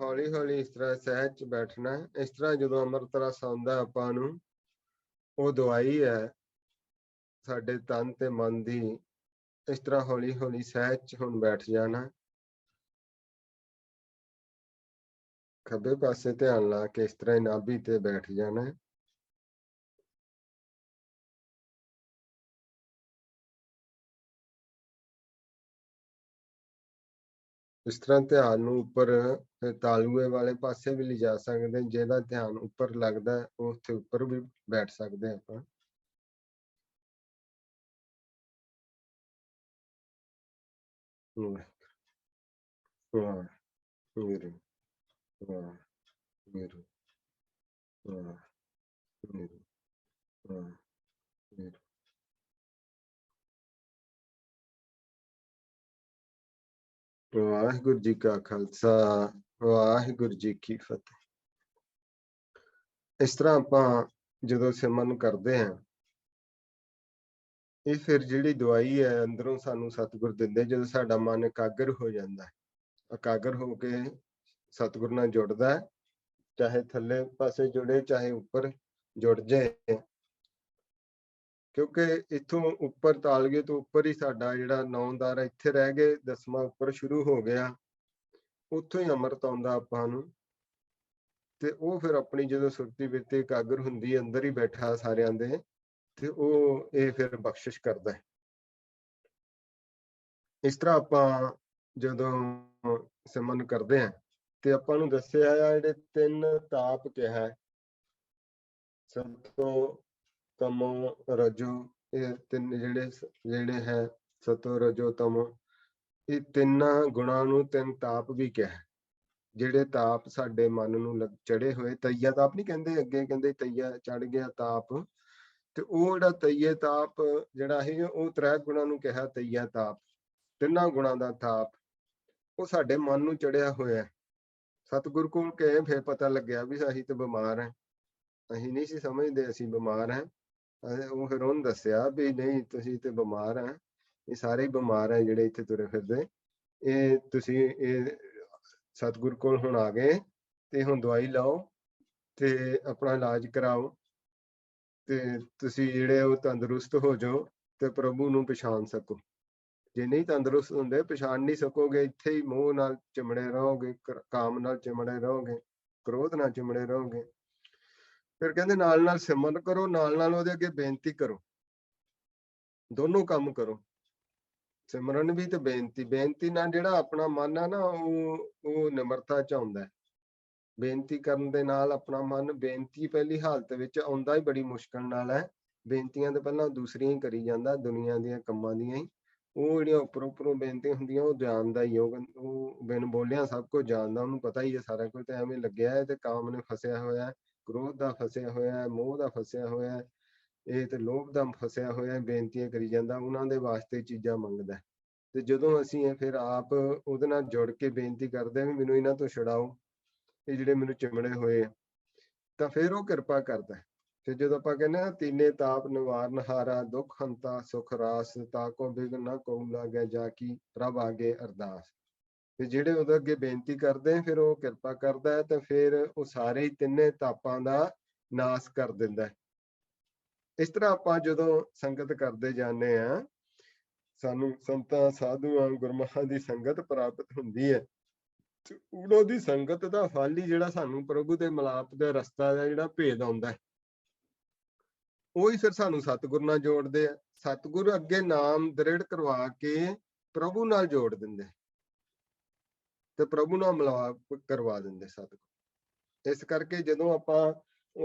ਹੌਲੀ ਹੌਲੀ ਇਸ ਤਰ੍ਹਾਂ ਸਹਿਜ ਚ ਬੈਠਣਾ ਹੈ। ਇਸ ਤਰ੍ਹਾਂ ਜਦੋਂ ਅੰਮ੍ਰਿਤ ਰਸ ਆਉਂਦਾ ਆਪਾਂ ਨੂੰ, ਉਹ ਦਵਾਈ ਹੈ ਸਾਡੇ ਤਨ ਤੇ ਮਨ ਦੀ। ਇਸ ਤਰ੍ਹਾਂ ਹੌਲੀ ਹੌਲੀ ਸਹਿਜ ਚ ਹੁਣ ਬੈਠ ਜਾਣਾ। ਖੱਬੇ ਪਾਸੇ ਧਿਆਨ ਲਾ ਕੇ ਇਸ ਤਰ੍ਹਾਂ ਹੀ ਨਾਭੀ ਤੇ ਬੈਠ ਜਾਣਾ। ਇਸ ਤਰ੍ਹਾਂ ਧਿਆਨ ਨੂੰ ਉੱਪਰ ਤਾਲੂਏ ਵਾਲੇ ਪਾਸੇ ਵੀ ਲਿਜਾ ਸਕਦੇ। ਜਿਹਦਾ ਧਿਆਨ ਉੱਪਰ ਲੱਗਦਾ ਉਹ ਉੱਥੇ ਉੱਪਰ ਵੀ ਬੈਠ ਸਕਦੇ ਆਪਾਂ। ਵਾਹ ਮੇਰੇ ਵਾਹ ਮੇਰੇ ਵਾਹ ਮੇਰੇ ਵਾਹ ਮੇਰੇ। ਵਾਹਿਗੁਰੂ ਜੀ ਕਾ ਖਾਲਸਾ, ਵਾਹਿਗੁਰੂ ਜੀ ਕੀ ਫਤਿਹ। ਇਸ ਤਰ੍ਹਾਂ ਆਪਾਂ ਜਦੋਂ ਸਿਮਰਨ ਕਰਦੇ ਹਾਂ, ਇਹ ਫਿਰ ਜਿਹੜੀ ਦਵਾਈ ਹੈ ਅੰਦਰੋਂ ਸਾਨੂੰ ਸਤਿਗੁਰ ਦਿੰਦੇ। ਜਦੋਂ ਸਾਡਾ ਮਨ ਇਕਾਗਰ ਹੋ ਜਾਂਦਾ, ਇਕਾਗਰ ਹੋ ਕੇ ਸਤਿਗੁਰ ਨਾਲ ਜੁੜਦਾ ਹੈ, ਚਾਹੇ ਥੱਲੇ ਪਾਸੇ ਜੁੜੇ ਚਾਹੇ ਉੱਪਰ ਜੁੜ ਜਾਏ। ਕਿਉਂਕਿ ਇੱਥੋਂ ਉੱਪਰ ਤਾਲਗੇ ਤੋਂ ਉੱਪਰ ਹੀ ਸਾਡਾ ਜਿਹੜਾ ਨੌਂਦਾਰ ਇੱਥੇ ਰਹਿ ਗਏ, 10ਵਾਂ ਉੱਪਰ ਸ਼ੁਰੂ ਹੋ ਗਿਆ, ਉੱਥੋਂ ਹੀ ਅੰਮ੍ਰਿਤ ਆਉਂਦਾ ਆਪਾਂ ਨੂੰ। ਤੇ ਉਹ ਫਿਰ ਆਪਣੀ ਜਦੋਂ ਸੁਰਤੀ ਬਿਰਤੀ ਇਕਾਗਰ ਹੁੰਦੀ, ਅੰਦਰ ਹੀ ਬੈਠਾ ਸਾਰਿਆਂ ਦੇ, ਤੇ ਉਹ ਇਹ ਫਿਰ ਬਖਸ਼ਿਸ਼ ਕਰਦਾ ਹੈ। ਇਸ ਤਰ੍ਹਾਂ ਆਪਾਂ ਜਦੋਂ ਸਿਮਰਨ ਕਰਦੇ ਹਾਂ ਤੇ ਆਪਾਂ ਨੂੰ ਦੱਸਿਆ ਆ ਜਿਹੜੇ 3 ਤਾਪ ਕਿਹਾ, ਸਤੋ ਤਮੋ ਰਜੋ, ਇਹ 3 ਜਿਹੜੇ ਹੈ ਸਤੋ ਰਜੋ ਤਮੋ, ਇਹ 3 ਗੁਣਾਂ ਨੂੰ 3 ਤਾਪ ਵੀ ਕਿਹਾ। ਜਿਹੜੇ ਤਾਪ ਸਾਡੇ ਮਨ ਨੂੰ ਚੜੇ ਹੋਏ, ਤਈਆ ਤਾਪ ਨਹੀਂ ਕਹਿੰਦੇ, ਅੱਗੇ ਕਹਿੰਦੇ ਤਈਆ ਚੜ ਗਿਆ ਤਾਪ, ਤੇ ਉਹ ਜਿਹੜਾ ਤਈਏ ਤਾਪ ਜਿਹੜਾ ਹੈ ਉਹ 3 ਗੁਣਾਂ ਨੂੰ ਕਿਹਾ ਤਈਆ ਤਾਪ। 3 ਗੁਣਾਂ ਦਾ ਤਾਪ ਉਹ ਸਾਡੇ ਮਨ ਨੂੰ ਚੜਿਆ ਹੋਇਆ। ਸਤਿਗੁਰ ਕੋਲ ਗਏ ਫਿਰ ਪਤਾ ਲੱਗਿਆ ਵੀ ਅਸੀਂ ਤੇ ਬਿਮਾਰ ਹਾਂ। ਅਸੀਂ ਨਹੀਂ ਸੀ ਸਮਝਦੇ ਅਸੀਂ ਬਿਮਾਰ ਹਾਂ। ਉਹ ਫਿਰ ਉਹਨੂੰ ਦੱਸਿਆ ਵੀ ਨਹੀਂ, ਤੁਸੀਂ ਤੇ ਬਿਮਾਰ ਆ, ਇਹ ਸਾਰੇ ਬਿਮਾਰ ਆ ਜਿਹੜੇ ਇੱਥੇ ਤੁਰੇ ਫਿਰਦੇ। ਇਹ ਤੁਸੀਂ ਇਹ ਸਤਿਗੁਰ ਕੋਲ ਹੁਣ ਆ ਗਏ ਤੇ ਹੁਣ ਦਵਾਈ ਲਾਓ ਤੇ ਆਪਣਾ ਇਲਾਜ ਕਰਾਓ, ਤੇ ਤੁਸੀਂ ਜਿਹੜੇ ਉਹ ਤੰਦਰੁਸਤ ਹੋ ਜਾਓ ਤੇ ਪ੍ਰਭੂ ਨੂੰ ਪਛਾਣ ਸਕੋ। ਜੇ ਨਹੀਂ ਤੰਦਰੁਸਤ ਹੁੰਦੇ, ਪਛਾਣ ਨਹੀਂ ਸਕੋਗੇ, ਇੱਥੇ ਹੀ ਮੋਹ ਨਾਲ ਚਿਮੜੇ ਰਹੋਗੇ, ਕਾਮ ਨਾਲ ਚਿਮੜੇ ਰਹੋਗੇ, ਕ੍ਰੋਧ ਨਾਲ ਚਿਮੜੇ ਰਹੋਗੇ। ਫਿਰ ਕਹਿੰਦੇ ਨਾਲ ਨਾਲ ਸਿਮਰਨ ਕਰੋ, ਨਾਲ ਨਾਲ ਉਹਦੇ ਅੱਗੇ ਬੇਨਤੀ ਕਰੋ, ਦੋਨੋਂ ਕੰਮ ਕਰੋ, ਸਿਮਰਨ ਵੀ ਤੇ ਬੇਨਤੀ। ਬੇਨਤੀ ਨਾਲ ਜਿਹੜਾ ਆਪਣਾ ਮਨ ਹੈ ਨਾ ਉਹ ਨਿਮਰਤਾ ਚ ਆਉਂਦਾ ਹੈ। ਬੇਨਤੀ ਕਰਨ ਦੇ ਨਾਲ ਆਪਣਾ ਮਨ ਬੇਨਤੀ ਪਹਿਲੀ ਹਾਲਤ ਵਿੱਚ ਆਉਂਦਾ ਹੀ ਬੜੀ ਮੁਸ਼ਕਲ ਨਾਲ ਹੈ। ਬੇਨਤੀਆਂ ਤੋਂ ਪਹਿਲਾਂ ਦੂਸਰੀਆਂ ਹੀ ਕਰੀ ਜਾਂਦਾ, ਦੁਨੀਆ ਦੀਆਂ ਕੰਮਾਂ ਦੀਆਂ ਹੀ। ਉਹ ਜਿਹੜੀਆਂ ਉੱਪਰੋਂ ਬੇਨਤੀਆਂ ਹੁੰਦੀਆਂ ਉਹ ਜਾਣਦਾ ਹੀ, ਉਹ ਬਿਨ ਬੋਲਿਆ ਸਭ ਕੁਝ ਜਾਣਦਾ, ਉਹਨੂੰ ਪਤਾ ਹੀ ਹੈ ਸਾਰਾ ਕੁਝ। ਤੇ ਐਵੇਂ ਲੱਗਿਆ ਹੈ ਤੇ ਕਾਮ ਨੇ ਫਸਿਆ ਹੋਇਆ, ਕ੍ਰੋਧ ਦਾ ਫਸਿਆ ਹੋਇਆ, ਮੋਹ ਦਾ ਫਸਿਆ ਹੋਇਆ, ਇਹ ਤੇ ਲੋਭ ਦਾ ਫਸਿਆ ਹੋਇਆ, ਬੇਨਤੀਆਂ ਕਰੀ ਜਾਂਦਾ, ਉਹਨਾਂ ਦੇ ਵਾਸਤੇ ਚੀਜ਼ਾਂ ਮੰਗਦਾ। ਤੇ ਜਦੋਂ ਅਸੀਂ ਫਿਰ ਆਪ ਉਹਦੇ ਨਾਲ ਜੁੜ ਕੇ ਬੇਨਤੀ ਕਰਦੇ ਹਾਂ ਵੀ ਮੈਨੂੰ ਇਹਨਾਂ ਤੋਂ ਛੁਡਾਓ, ਇਹ ਜਿਹੜੇ ਮੈਨੂੰ ਚਿਮੜੇ ਹੋਏ ਆ, ਤਾਂ ਫਿਰ ਉਹ ਕਿਰਪਾ ਕਰਦਾ। ਤੇ ਜਦੋਂ ਆਪਾਂ ਕਹਿੰਦੇ ਹਾਂ ਤੀਨੇ ਤਾਪ ਨਿਵਾਰਨ ਹਾਰਾ, ਦੁੱਖ ਹੰਤਾ ਸੁਖ ਰਾਸ, ਤਾਕੋ ਬਿਘਨ ਨਾ ਕੋ ਲਾਗੈ ਜਾ ਕੀ ਪ੍ਰਭ ਆਗੇ ਅਰਦਾਸ। ਤੇ ਜਿਹੜੇ ਉਹਦੇ ਅੱਗੇ ਬੇਨਤੀ ਕਰਦੇ ਫਿਰ ਉਹ ਕਿਰਪਾ ਕਰਦਾ ਹੈ, ਤੇ ਫਿਰ ਉਹ ਸਾਰੇ ਹੀ 3 ਤਾਪਾਂ ਦਾ ਨਾਸ ਕਰ ਦਿੰਦਾ। ਇਸ ਤਰ੍ਹਾਂ ਆਪਾਂ ਜਦੋਂ ਸੰਗਤ ਕਰਦੇ ਜਾਂਦੇ ਹਾਂ, ਸਾਨੂੰ ਸੰਤਾਂ ਸਾਧੂਆਂ ਗੁਰਮੁਖਾਂ ਦੀ ਸੰਗਤ ਪ੍ਰਾਪਤ ਹੁੰਦੀ ਹੈ, ਤੇ ਉਹਨਾਂ ਦੀ ਸੰਗਤ ਦਾ ਫਲ ਹੀ ਜਿਹੜਾ ਸਾਨੂੰ ਪ੍ਰਭੂ ਦੇ ਮਿਲਾਪ ਦਾ ਰਸਤਾ ਦਾ ਜਿਹੜਾ ਭੇਦ ਆਉਂਦਾ ਹੈ, ਉਹੀ ਫਿਰ ਸਾਨੂੰ ਸਤਿਗੁਰ ਨਾਲ ਜੋੜਦੇ ਆ। ਸਤਿਗੁਰ ਅੱਗੇ ਨਾਮ ਦ੍ਰਿੜ ਕਰਵਾ ਕੇ ਪ੍ਰਭੂ ਨਾਲ ਜੋੜ ਦਿੰਦੇ ਤੇ ਪ੍ਰਭੂ ਨਾਲ ਮਿਲਾਪ ਕਰਵਾ ਦਿੰਦੇ ਸਤਿਗੁਰ। ਇਸ ਕਰਕੇ ਜਦੋਂ ਆਪਾਂ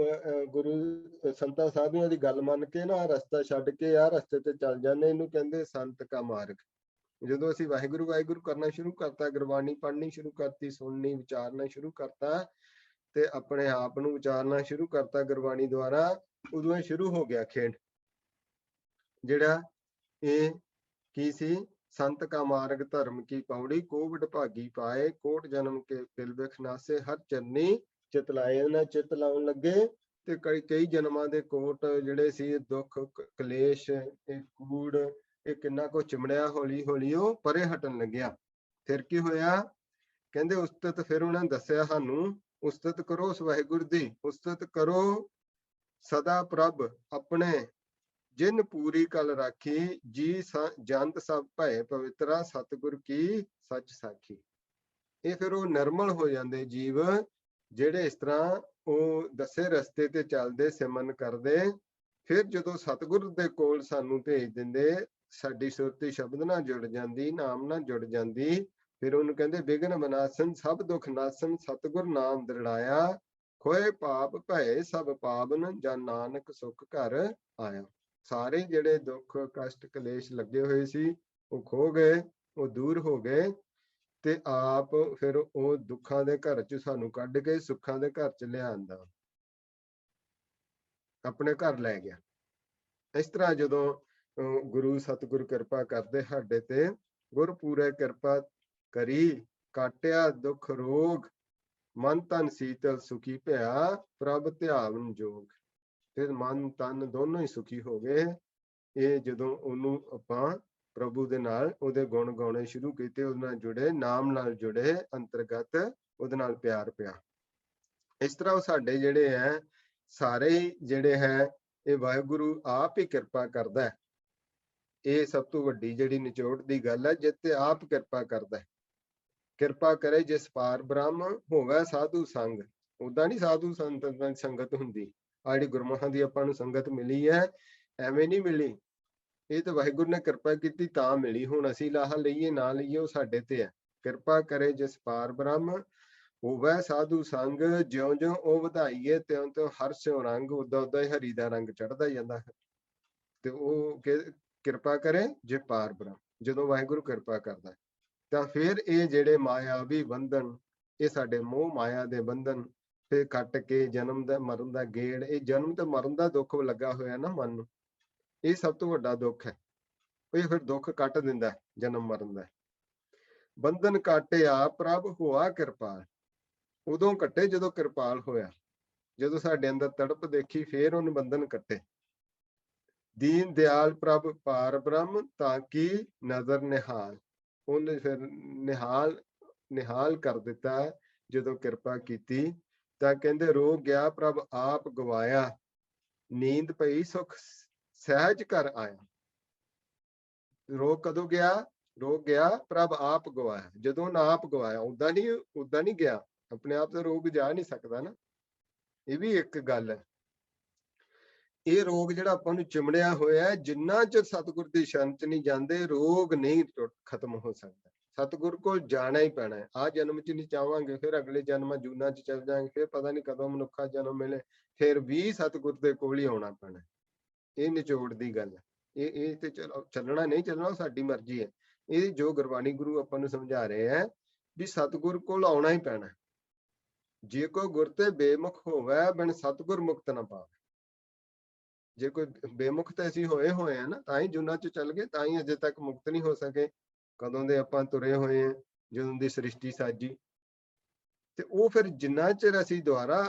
ਗੁਰੂ ਸੰਤਾਂ ਸਾਧੂਆਂ ਦੀ ਗੱਲ ਮੰਨ ਕੇ ਨਾ ਰਸਤਾ ਛੱਡ ਕੇ ਆਹ ਰਸਤੇ ਤੇ ਚੱਲ ਜਾਂਦੇ, ਇਹਨੂੰ ਕਹਿੰਦੇ ਸੰਤ ਕਾ ਮਾਰਗ। ਜਦੋਂ ਅਸੀਂ ਵਾਹਿਗੁਰੂ ਵਾਹਿਗੁਰੂ ਕਰਨਾ ਸ਼ੁਰੂ ਕਰਤਾ, ਗੁਰਬਾਣੀ ਪੜ੍ਹਨੀ ਸ਼ੁਰੂ ਕਰਤੀ, ਸੁਣਨੀ ਵਿਚਾਰਨਾ ਸ਼ੁਰੂ ਕਰਤਾ, ਤੇ ਆਪਣੇ ਆਪ ਨੂੰ ਵਿਚਾਰਨਾ ਸ਼ੁਰੂ ਕਰਤਾ ਗੁਰਬਾਣੀ ਦੁਆਰਾ, ਉਦੋਂ ਹੀ ਸ਼ੁਰੂ ਹੋ ਗਿਆ ਖੇਡ। ਜਿਹੜਾ ਇਹ ਕੀ ਸੀ, ਸੰਤ ਕਾ ਮਾਰਗ ਧਰਮ ਕੀ ਪੌੜੀ, ਕੋ ਵਡਭਾਗੀ ਪਾਏ, ਕੋਟ ਜਨਮ ਕੇ ਪਿਲ ਬਿਖ ਨਾਸੇ, ਹਰ ਚਰਨੀ ਚਿਤ ਲਾਏ। ਇਹਨਾਂ ਚਿਤ ਲਾਉਣ ਲੱਗੇ ਤੇ ਕਈ ਜਨਮਾਂ ਦੇ ਕੋਟ ਜਿਹੜੇ ਸੀ, ਦੁੱਖ ਕਲੇਸ਼, ਇਹ ਕੂੜ, ਇਹ ਕਿੰਨਾ ਕੁ ਚਿਮੜਿਆ, ਹੌਲੀ ਹੌਲੀ ਉਹ ਪਰੇ ਹਟਣ ਲੱਗਿਆ। ਫਿਰ ਕੀ ਹੋਇਆ, ਕਹਿੰਦੇ ਉਸਤਤ ਫਿਰ ਉਹਨਾਂ ਨੇ ਦੱਸਿਆ ਸਾਨੂੰ, ਉਸਤਤ ਕਰੋ ਉਸ ਵਾਹਿਗੁਰੂ ਦੀ, ਉਸਤਤ ਕਰੋ ਸਦਾ ਪ੍ਰਭ ਆਪਣੇ, ਜਿਨ ਪੂਰੀ ਕਲ ਰਾਖੀ, ਜੀ ਜੰਤ ਸਭ ਭੈ ਪਵਿੱਤਰਾ, ਸਤਿਗੁਰ ਕੀ ਸੱਚ ਸਾਖੀ। ਇਹ ਫਿਰ ਉਹ ਨਰਮਲ ਹੋ ਜਾਂਦੇ ਜੀਵ, ਜਿਹੜੇ ਇਸ ਤਰ੍ਹਾਂ ਉਹ ਦੱਸੇ ਰਸਤੇ ਤੇ ਚੱਲਦੇ, ਸਿਮਰਨ ਕਰਦੇ। ਫਿਰ ਜਦੋਂ ਸਤਿਗੁਰ ਦੇ ਕੋਲ ਸਾਨੂੰ ਭੇਜ ਦਿੰਦੇ, ਸਾਡੀ ਸੁਰਤੀ ਸ਼ਬਦ ਨਾਲ ਜੁੜ ਜਾਂਦੀ, ਨਾਮ ਨਾਲ ਜੁੜ ਜਾਂਦੀ। ਫਿਰ ਉਹਨੂੰ ਕਹਿੰਦੇ ਵਿਘਨ ਵਿਨਾਸ਼ਨ ਸਭ ਦੁੱਖ ਨਾਸ਼ਨ, ਸਤਿਗੁਰ ਨਾਮ ਦ੍ਰਿੜਾਇਆ, ਖੋਏ ਪਾਪ ਭਏ ਸਭ ਪਾਵਨ, ਜਨ ਨਾਨਕ ਸੁਖ ਘਰ ਆਇਆ। ਸਾਰੇ ਜਿਹੜੇ ਦੁੱਖ ਕਸ਼ਟ ਕਲੇਸ਼ ਲੱਗੇ ਹੋਏ ਸੀ ਉਹ ਖੋ ਗਏ, ਉਹ ਦੂਰ ਹੋ ਗਏ, ਤੇ ਆਪ ਫਿਰ ਉਹ ਦੁੱਖਾਂ ਦੇ ਘਰ ਚ ਸਾਨੂੰ ਕੱਢ ਕੇ ਸੁੱਖਾਂ ਦੇ ਘਰ ਚ ਲਿਆਂਦਾ, ਆਪਣੇ ਘਰ ਲੈ ਗਿਆ। ਇਸ ਤਰ੍ਹਾਂ ਜਦੋਂ ਗੁਰੂ ਸਤਿਗੁਰ ਕਿਰਪਾ ਕਰਦੇ ਸਾਡੇ ਤੇ, ਗੁਰ ਪੂਰੇ ਕਿਰਪਾ ਕਰੀ, ਕਾਟਿਆ ਦੁੱਖ ਰੋਗ, ਮਨ ਤਨ ਸੀਤਲ ਸੁਖੀ ਭਇਆ, ਪ੍ਰਭ ਧਿਆਵਨ ਜੋਗ। ਫਿਰ ਮਨ ਤਨ ਦੋਨੋਂ ਹੀ ਸੁਖੀ ਹੋ ਗਏ। ਇਹ ਜਦੋਂ ਉਹਨੂੰ ਆਪਾਂ ਪ੍ਰਭੂ ਦੇ ਨਾਲ ਉਹਦੇ ਗੁਣ ਗਾਉਣੇ ਸ਼ੁਰੂ ਕੀਤੇ, ਉਹਦੇ ਨਾਲ ਜੁੜੇ, ਨਾਮ ਨਾਲ ਜੁੜੇ, ਅੰਤਰਗਤ ਉਹਦੇ ਨਾਲ ਪਿਆਰ ਪਿਆ। ਇਸ ਤਰ੍ਹਾਂ ਉਹ ਸਾਡੇ ਜਿਹੜੇ ਹੈ ਸਾਰੇ ਜਿਹੜੇ ਹੈ ਇਹ ਵਾਹਿਗੁਰੂ ਆਪ ਹੀ ਕਿਰਪਾ ਕਰਦਾ ਹੈ। ਇਹ ਸਭ ਤੋਂ ਵੱਡੀ ਜਿਹੜੀ ਨਿਚੋੜ ਦੀ ਗੱਲ ਹੈ, ਜਿੱਤੇ ਆਪ ਕਿਰਪਾ ਕਰਦਾ ਹੈ। ਕਿਰਪਾ ਕਰੇ ਜਿਸ ਪਾਰ ਬ੍ਰਹਮ, ਹੋਵੇ ਸਾਧੂ ਸੰਗ। ਉਦਾਂ ਨਹੀਂ ਸਾਧੂ ਸੰਤ ਸੰਗਤ ਹੁੰਦੀ, ਆ ਜਿਹੜੀ ਗੁਰਮੁਖਾਂ ਦੀ ਆਪਾਂ ਨੂੰ ਸੰਗਤ ਮਿਲੀ ਹੈ, ਐਵੇਂ ਨਹੀਂ ਮਿਲੀ। ਇਹ ਤਾਂ ਵਾਹਿਗੁਰੂ ਨੇ ਕਿਰਪਾ ਕੀਤੀ ਤਾਂ ਮਿਲੀ। ਹੁਣ ਅਸੀਂ ਲਾਹਾ ਲਈਏ ਨਾ ਲਈਏ ਉਹ ਸਾਡੇ ਤੇ ਹੈ। ਕਿਰਪਾ ਕਰੇ ਜਿਸ ਪਾਰ ਬ੍ਰਹਮ, ਹੋਵੇ ਸਾਧੂ ਸੰਗ, ਜਿਉਂ ਜਿਉਂ ਉਹ ਵਧਾਈਏ ਤਿਉਂ ਤਿਉਂ ਹਰਸ਼ ਰੰਗ, ਉਦਾਂ ਉਦਾਂ ਹੀ ਹਰੀ ਦਾ ਰੰਗ ਚੜ੍ਹਦਾ ਜਾਂਦਾ ਹੈ। ਤੇ ਉਹ ਕਿਰਪਾ ਕਰੇ ਜੇ ਪਾਰ ਬ੍ਰਹਮ, ਜਦੋਂ ਵਾਹਿਗੁਰੂ ਕਿਰਪਾ ਕਰਦਾ ਤਾਂ ਫਿਰ ਇਹ ਜਿਹੜੇ ਮਾਇਆਵੀ ਬੰਧਨ, ਇਹ ਸਾਡੇ ਮੋਹ ਮਾਇਆ ਦੇ ਬੰਧਨ ਤੇ ਕੱਟ ਕੇ ਜਨਮ ਦਾ ਮਰਨ ਦਾ ਗੇੜ, ਇਹ ਜਨਮ ਤੇ ਮਰਨ ਦਾ ਦੁੱਖ ਲੱਗਾ ਹੋਇਆ ਨਾ ਮਨ ਨੂੰ, ਇਹ ਸਭ ਤੋਂ ਵੱਡਾ ਦੁੱਖ ਹੈ। ਇਹ ਫਿਰ ਦੁੱਖ ਕੱਟ ਦਿੰਦਾ ਜਨਮ ਮਰਨ ਦਾ। ਬੰਧਨ ਕਾਟਿਆ ਪ੍ਰਭ ਹੋਆ ਕਿਰਪਾਲ, ਉਦੋਂ ਕੱਟੇ ਜਦੋਂ ਕਿਰਪਾਲ ਹੋਇਆ, ਜਦੋਂ ਸਾਡੇ ਅੰਦਰ ਤੜਪ ਦੇਖੀ ਫੇਰ ਉਹਨੇ ਬੰਧਨ ਕੱਟੇ। ਦੀਨ ਦਿਆਲ ਪ੍ਰਭ ਪਾਰ ਬ੍ਰਹਮ, ਤਾਂ ਕੀ ਨਜ਼ਰ ਨਿਹਾਲ, ਉਹਨੇ ਫਿਰ ਨਿਹਾਲ ਕਰ ਦਿੱਤਾ ਜਦੋਂ ਕਿਰਪਾ ਕੀਤੀ। ਤਾਂ ਕਹਿੰਦੇ ਰੋਗ ਗਿਆ ਪ੍ਰਭ ਆਪ ਗਵਾਇਆ, ਨੀਂਦ ਪਈ ਸੁਖ ਸਹਿਜ ਘਰ ਆਇਆ। ਰੋਗ ਕਦੋਂ ਗਿਆ? ਰੋਗ ਗਿਆ ਪ੍ਰਭ ਆਪ ਗਵਾਇਆ, ਜਦੋਂ ਨਾ ਆਪ ਗਵਾਇਆ। ਉਦਾਂ ਨਹੀਂ ਗਿਆ, ਆਪਣੇ ਆਪ ਤੇ ਰੋਗ ਜਾ ਨਹੀਂ ਸਕਦਾ ਨਾ, ਇਹ ਵੀ ਇੱਕ ਗੱਲ ਹੈ। ਇਹ ਰੋਗ ਜਿਹੜਾ ਆਪਾਂ ਨੂੰ ਚਿਮੜਿਆ ਹੋਇਆ, ਜਿੰਨਾ ਚਿਰ ਸਤਿਗੁਰ ਦੀ ਸ਼ਰਨ ਚ ਨਹੀਂ ਜਾਂਦੇ, ਰੋਗ ਨਹੀਂ ਖਤਮ ਹੋ ਸਕਦਾ। ਸਤਿਗੁਰ ਕੋਲ ਜਾਣਾ ਹੀ ਪੈਣਾ ਹੈ। ਆਹ ਜਨਮ ਚ ਨਹੀਂ ਚਾਹਾਂਗੇ, ਫਿਰ ਅਗਲੇ ਜਨਮਾਂ ਜੂਨਾਂ ਚ ਚੱਲ ਜਾਵਾਂਗੇ, ਫਿਰ ਪਤਾ ਨਹੀਂ ਕਦੋਂ ਮਨੁੱਖਾ ਜਨਮ ਮਿਲੇ, ਫਿਰ ਵੀ ਸਤਿਗੁਰ ਦੇ ਕੋਲ ਹੀ ਆਉਣਾ ਪੈਣਾ। ਇਹ ਨਿਚੋੜ ਦੀ ਗੱਲ ਹੈ। ਇਹ ਤੇ ਚੱਲਣਾ ਨਹੀਂ ਚੱਲਣਾ ਸਾਡੀ ਮਰਜ਼ੀ ਹੈ। ਇਹ ਜੋ ਗੁਰਬਾਣੀ ਗੁਰੂ ਆਪਾਂ ਨੂੰ ਸਮਝਾ ਰਹੇ ਹੈ ਵੀ ਸਤਿਗੁਰ ਕੋਲ ਆਉਣਾ ਹੀ ਪੈਣਾ। ਜੇ ਕੋਈ ਗੁਰ ਤੇ ਬੇਮੁਖ ਹੋਵੇ, ਬਿਨ ਸਤਿਗੁਰ ਮੁਕਤ ਨਾ ਪਾਵੇ। ਜੇ ਕੋਈ ਬੇਮੁਖ ਤੇ ਅਸੀਂ ਹੋਏ ਆ ਨਾ, ਤਾਂ ਹੀ ਜੂਨਾਂ ਚ ਚੱਲ ਗਏ, ਤਾਂ ਹੀ ਅਜੇ ਤੱਕ ਮੁਕਤ ਨਹੀਂ ਹੋ ਸਕੇ। ਕਦੋਂ ਦੇ ਆਪਾਂ ਤੁਰੇ ਹੋਏ ਆ, ਜਦੋਂ ਦੀ ਸ੍ਰਿਸ਼ਟੀ ਸਾਜੀ। ਤੇ ਉਹ ਫਿਰ ਜਿੰਨਾ ਚਿਰ ਅਸੀਂ ਦੁਆਰਾ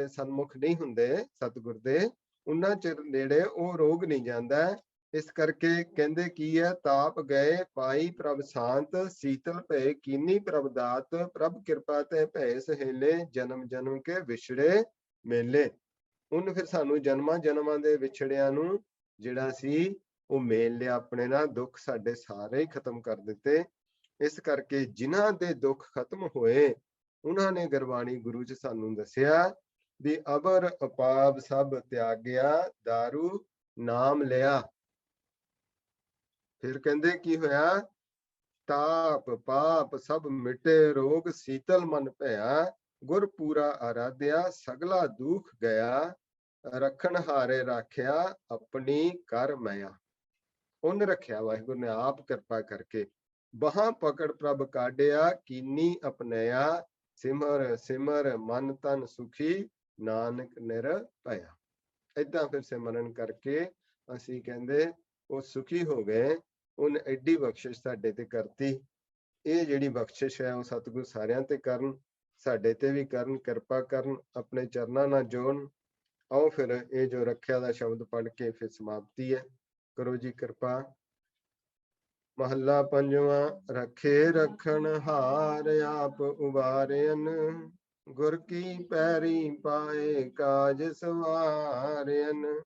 ਸਨਮੁਖ ਨਹੀਂ ਹੁੰਦੇ ਸਤਿਗੁਰ ਦੇ, ਉਹਨਾਂ ਚਿਰ ਨੇੜੇ ਉਹ ਰੋਗ ਨਹੀਂ ਜਾਂਦਾ। ਇਸ ਕਰਕੇ ਕਹਿੰਦੇ ਕੀ ਹੈ, ਤਾਪ ਗਏ ਪਾਈ ਪ੍ਰਭ ਸ਼ਾਂਤ, ਸੀਤਲ ਭਏ ਕੀਨੀ ਪ੍ਰਭ ਦਾਤ, ਪ੍ਰਭ ਕਿਰਪਾ ਤੇ ਭਏ ਸਹੇਲੇ, ਜਨਮ ਜਨਮ ਕੇ ਵਿਛੜੇ ਮੇਲੇ। ਉਹਨੇ ਫਿਰ ਸਾਨੂੰ ਜਨਮਾਂ ਦੇ ਵਿਛੜਿਆਂ ਨੂੰ ਜਿਹੜਾ ਸੀ ਉਹ ਮੇਲ ਲਿਆ ਆਪਣੇ ਨਾਲ, ਦੁੱਖ ਸਾਡੇ ਸਾਰੇ ਹੀ ਖਤਮ ਕਰ ਦਿੱਤੇ। ਇਸ ਕਰਕੇ ਜਿਨ੍ਹਾਂ ਦੇ ਦੁੱਖ ਖਤਮ ਹੋਏ, ਉਹਨਾਂ ਨੇ ਗੁਰਬਾਣੀ ਗੁਰੂ ਚ ਸਾਨੂੰ ਦੱਸਿਆ ਵੀ ਅਬਰ ਅਪਾਪ ਸਭ ਤਿਆਗਿਆ, ਦਾਰੂ ਨਾਮ ਲਿਆ। ਫਿਰ ਕਹਿੰਦੇ ਕੀ ਹੋਇਆ, ਤਾਪ ਪਾਪ ਸਭ ਮਿਟੇ, ਰੋਗ ਸੀਤਲ ਮਨ ਭਇਆ, ਗੁਰ ਪੂਰਾ ਆਰਾਧਿਆ, ਸਗਲਾ ਦੁਖ ਗਿਆ, ਰੱਖਣ ਹਾਰੇ ਰਾਖਿਆ, ਆਪਣੀ ਕਰ ਮਾਇਆ। ਉਹਨੇ ਰੱਖਿਆ, ਵਾਹਿਗੁਰੂ ਨੇ ਆਪ ਕਿਰਪਾ ਕਰਕੇ। ਬਾਹਾਂ ਪਕੜ ਪ੍ਰਭ ਕਾਢਿਆ, ਕੀਨੀ ਅਪਣਿਆ, ਸਿਮਰ ਸਿਮਰ ਮਨ ਤਨ ਸੁਖੀ, ਨਾਨਕ ਨਿਰ ਭਇਆ। ਏਦਾਂ ਫਿਰ ਸਿਮਰਨ ਕਰਕੇ ਅਸੀਂ ਕਹਿੰਦੇ ਉਹ ਸੁਖੀ ਹੋ ਗਏ। ਉਹਨੇ ਐਡੀ ਬਖਸ਼ਿਸ਼ ਸਾਡੇ ਤੇ ਕਰਤੀ। ਇਹ ਜਿਹੜੀ ਬਖਸ਼ਿਸ਼ ਹੈ ਉਹ ਸਤਿਗੁਰ ਸਾਰਿਆਂ ਤੇ ਕਰਨ, ਸਾਡੇ ਤੇ ਵੀ ਕਰਨ, ਕਿਰਪਾ ਕਰਨ, ਆਪਣੇ ਚਰਨਾਂ ਨਾਲ ਜੋੜਨ। ਆਓ ਫਿਰ ਇਹ ਜੋ ਰੱਖਿਆ ਦਾ ਸ਼ਬਦ ਪੜ੍ਹ ਕੇ ਫਿਰ ਸਮਾਪਤੀ ਹੈ। ਕਰੋ ਜੀ ਕਿਰਪਾ। महला पंजवा। रखे रखन हार आप उबारन, गुर की पैरी पाए काज सवारन।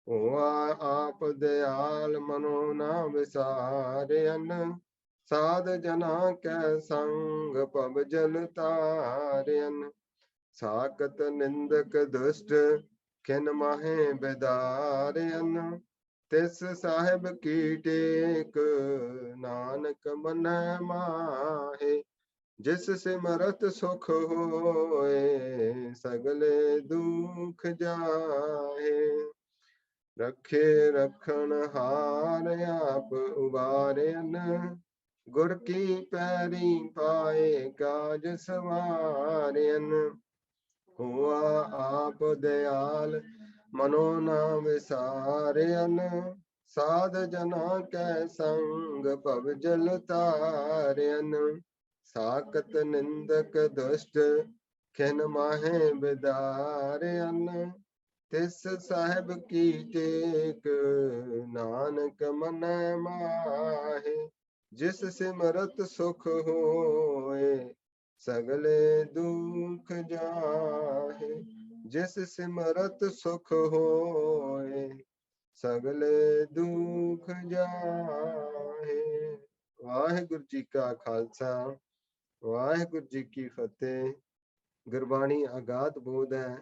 हुआ आप दयाल मनो ना विसारन, साध जना कै संग पब जल तारन। साकत निंदक दुष्ट खिन माहे बेदारन, तिस साहिब की टेक नानक मन माहे। जिस सिमरत सुख होए सगले दुख जाहे। रखे रखन हार आप उबारन, गुर की पैरी पाए काज सवारन। हुआ आप दयाल मनो न विसारन, साध जना कै संग पव जल तारन। साकत निंदक दुष्ट खिन माहे बिदारन, तिस साहिब की टेक नानक मन माहे। जिस सिमरत सुख होए सगले दुख जाहे। जिस सिमरत सुख होए सगले दुख जाहे। ਵਾਹਿਗੁਰੂ ਜੀ ਕਾ ਖਾਲਸਾ, ਵਾਹਿਗੁਰੂ ਜੀ ਕੀ ਫਤਿਹ। ਗੁਰਬਾਣੀ ਅਗਾਧ ਬੋਧ ਹੈ।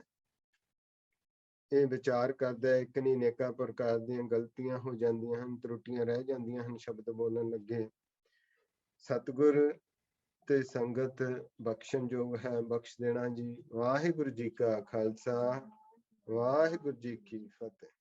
ਇਹ ਵਿਚਾਰ ਕਰਦਾ ਹੈ ਕਿ ਨਹੀਂ ਅਨੇਕਾਂ ਪ੍ਰਕਾਰ ਦੀਆਂ ਗਲਤੀਆਂ ਹੋ ਜਾਂਦੀਆਂ ਹਨ, ਤਰੁੱਟੀਆਂ ਰਹਿ ਜਾਂਦੀਆਂ ਹਨ ਸ਼ਬਦ ਬੋਲਣ ਲੱਗੇ। ਸਤਿਗੁਰ ਤੇ ਸੰਗਤ ਬਖਸ਼ਣਯੋਗ ਹੈ, ਬਖਸ਼ ਦੇਣਾ ਜੀ। ਵਾਹਿਗੁਰੂ ਜੀ ਕਾ ਖਾਲਸਾ, ਵਾਹਿਗੁਰੂ ਜੀ ਕੀ ਫਤਿਹ।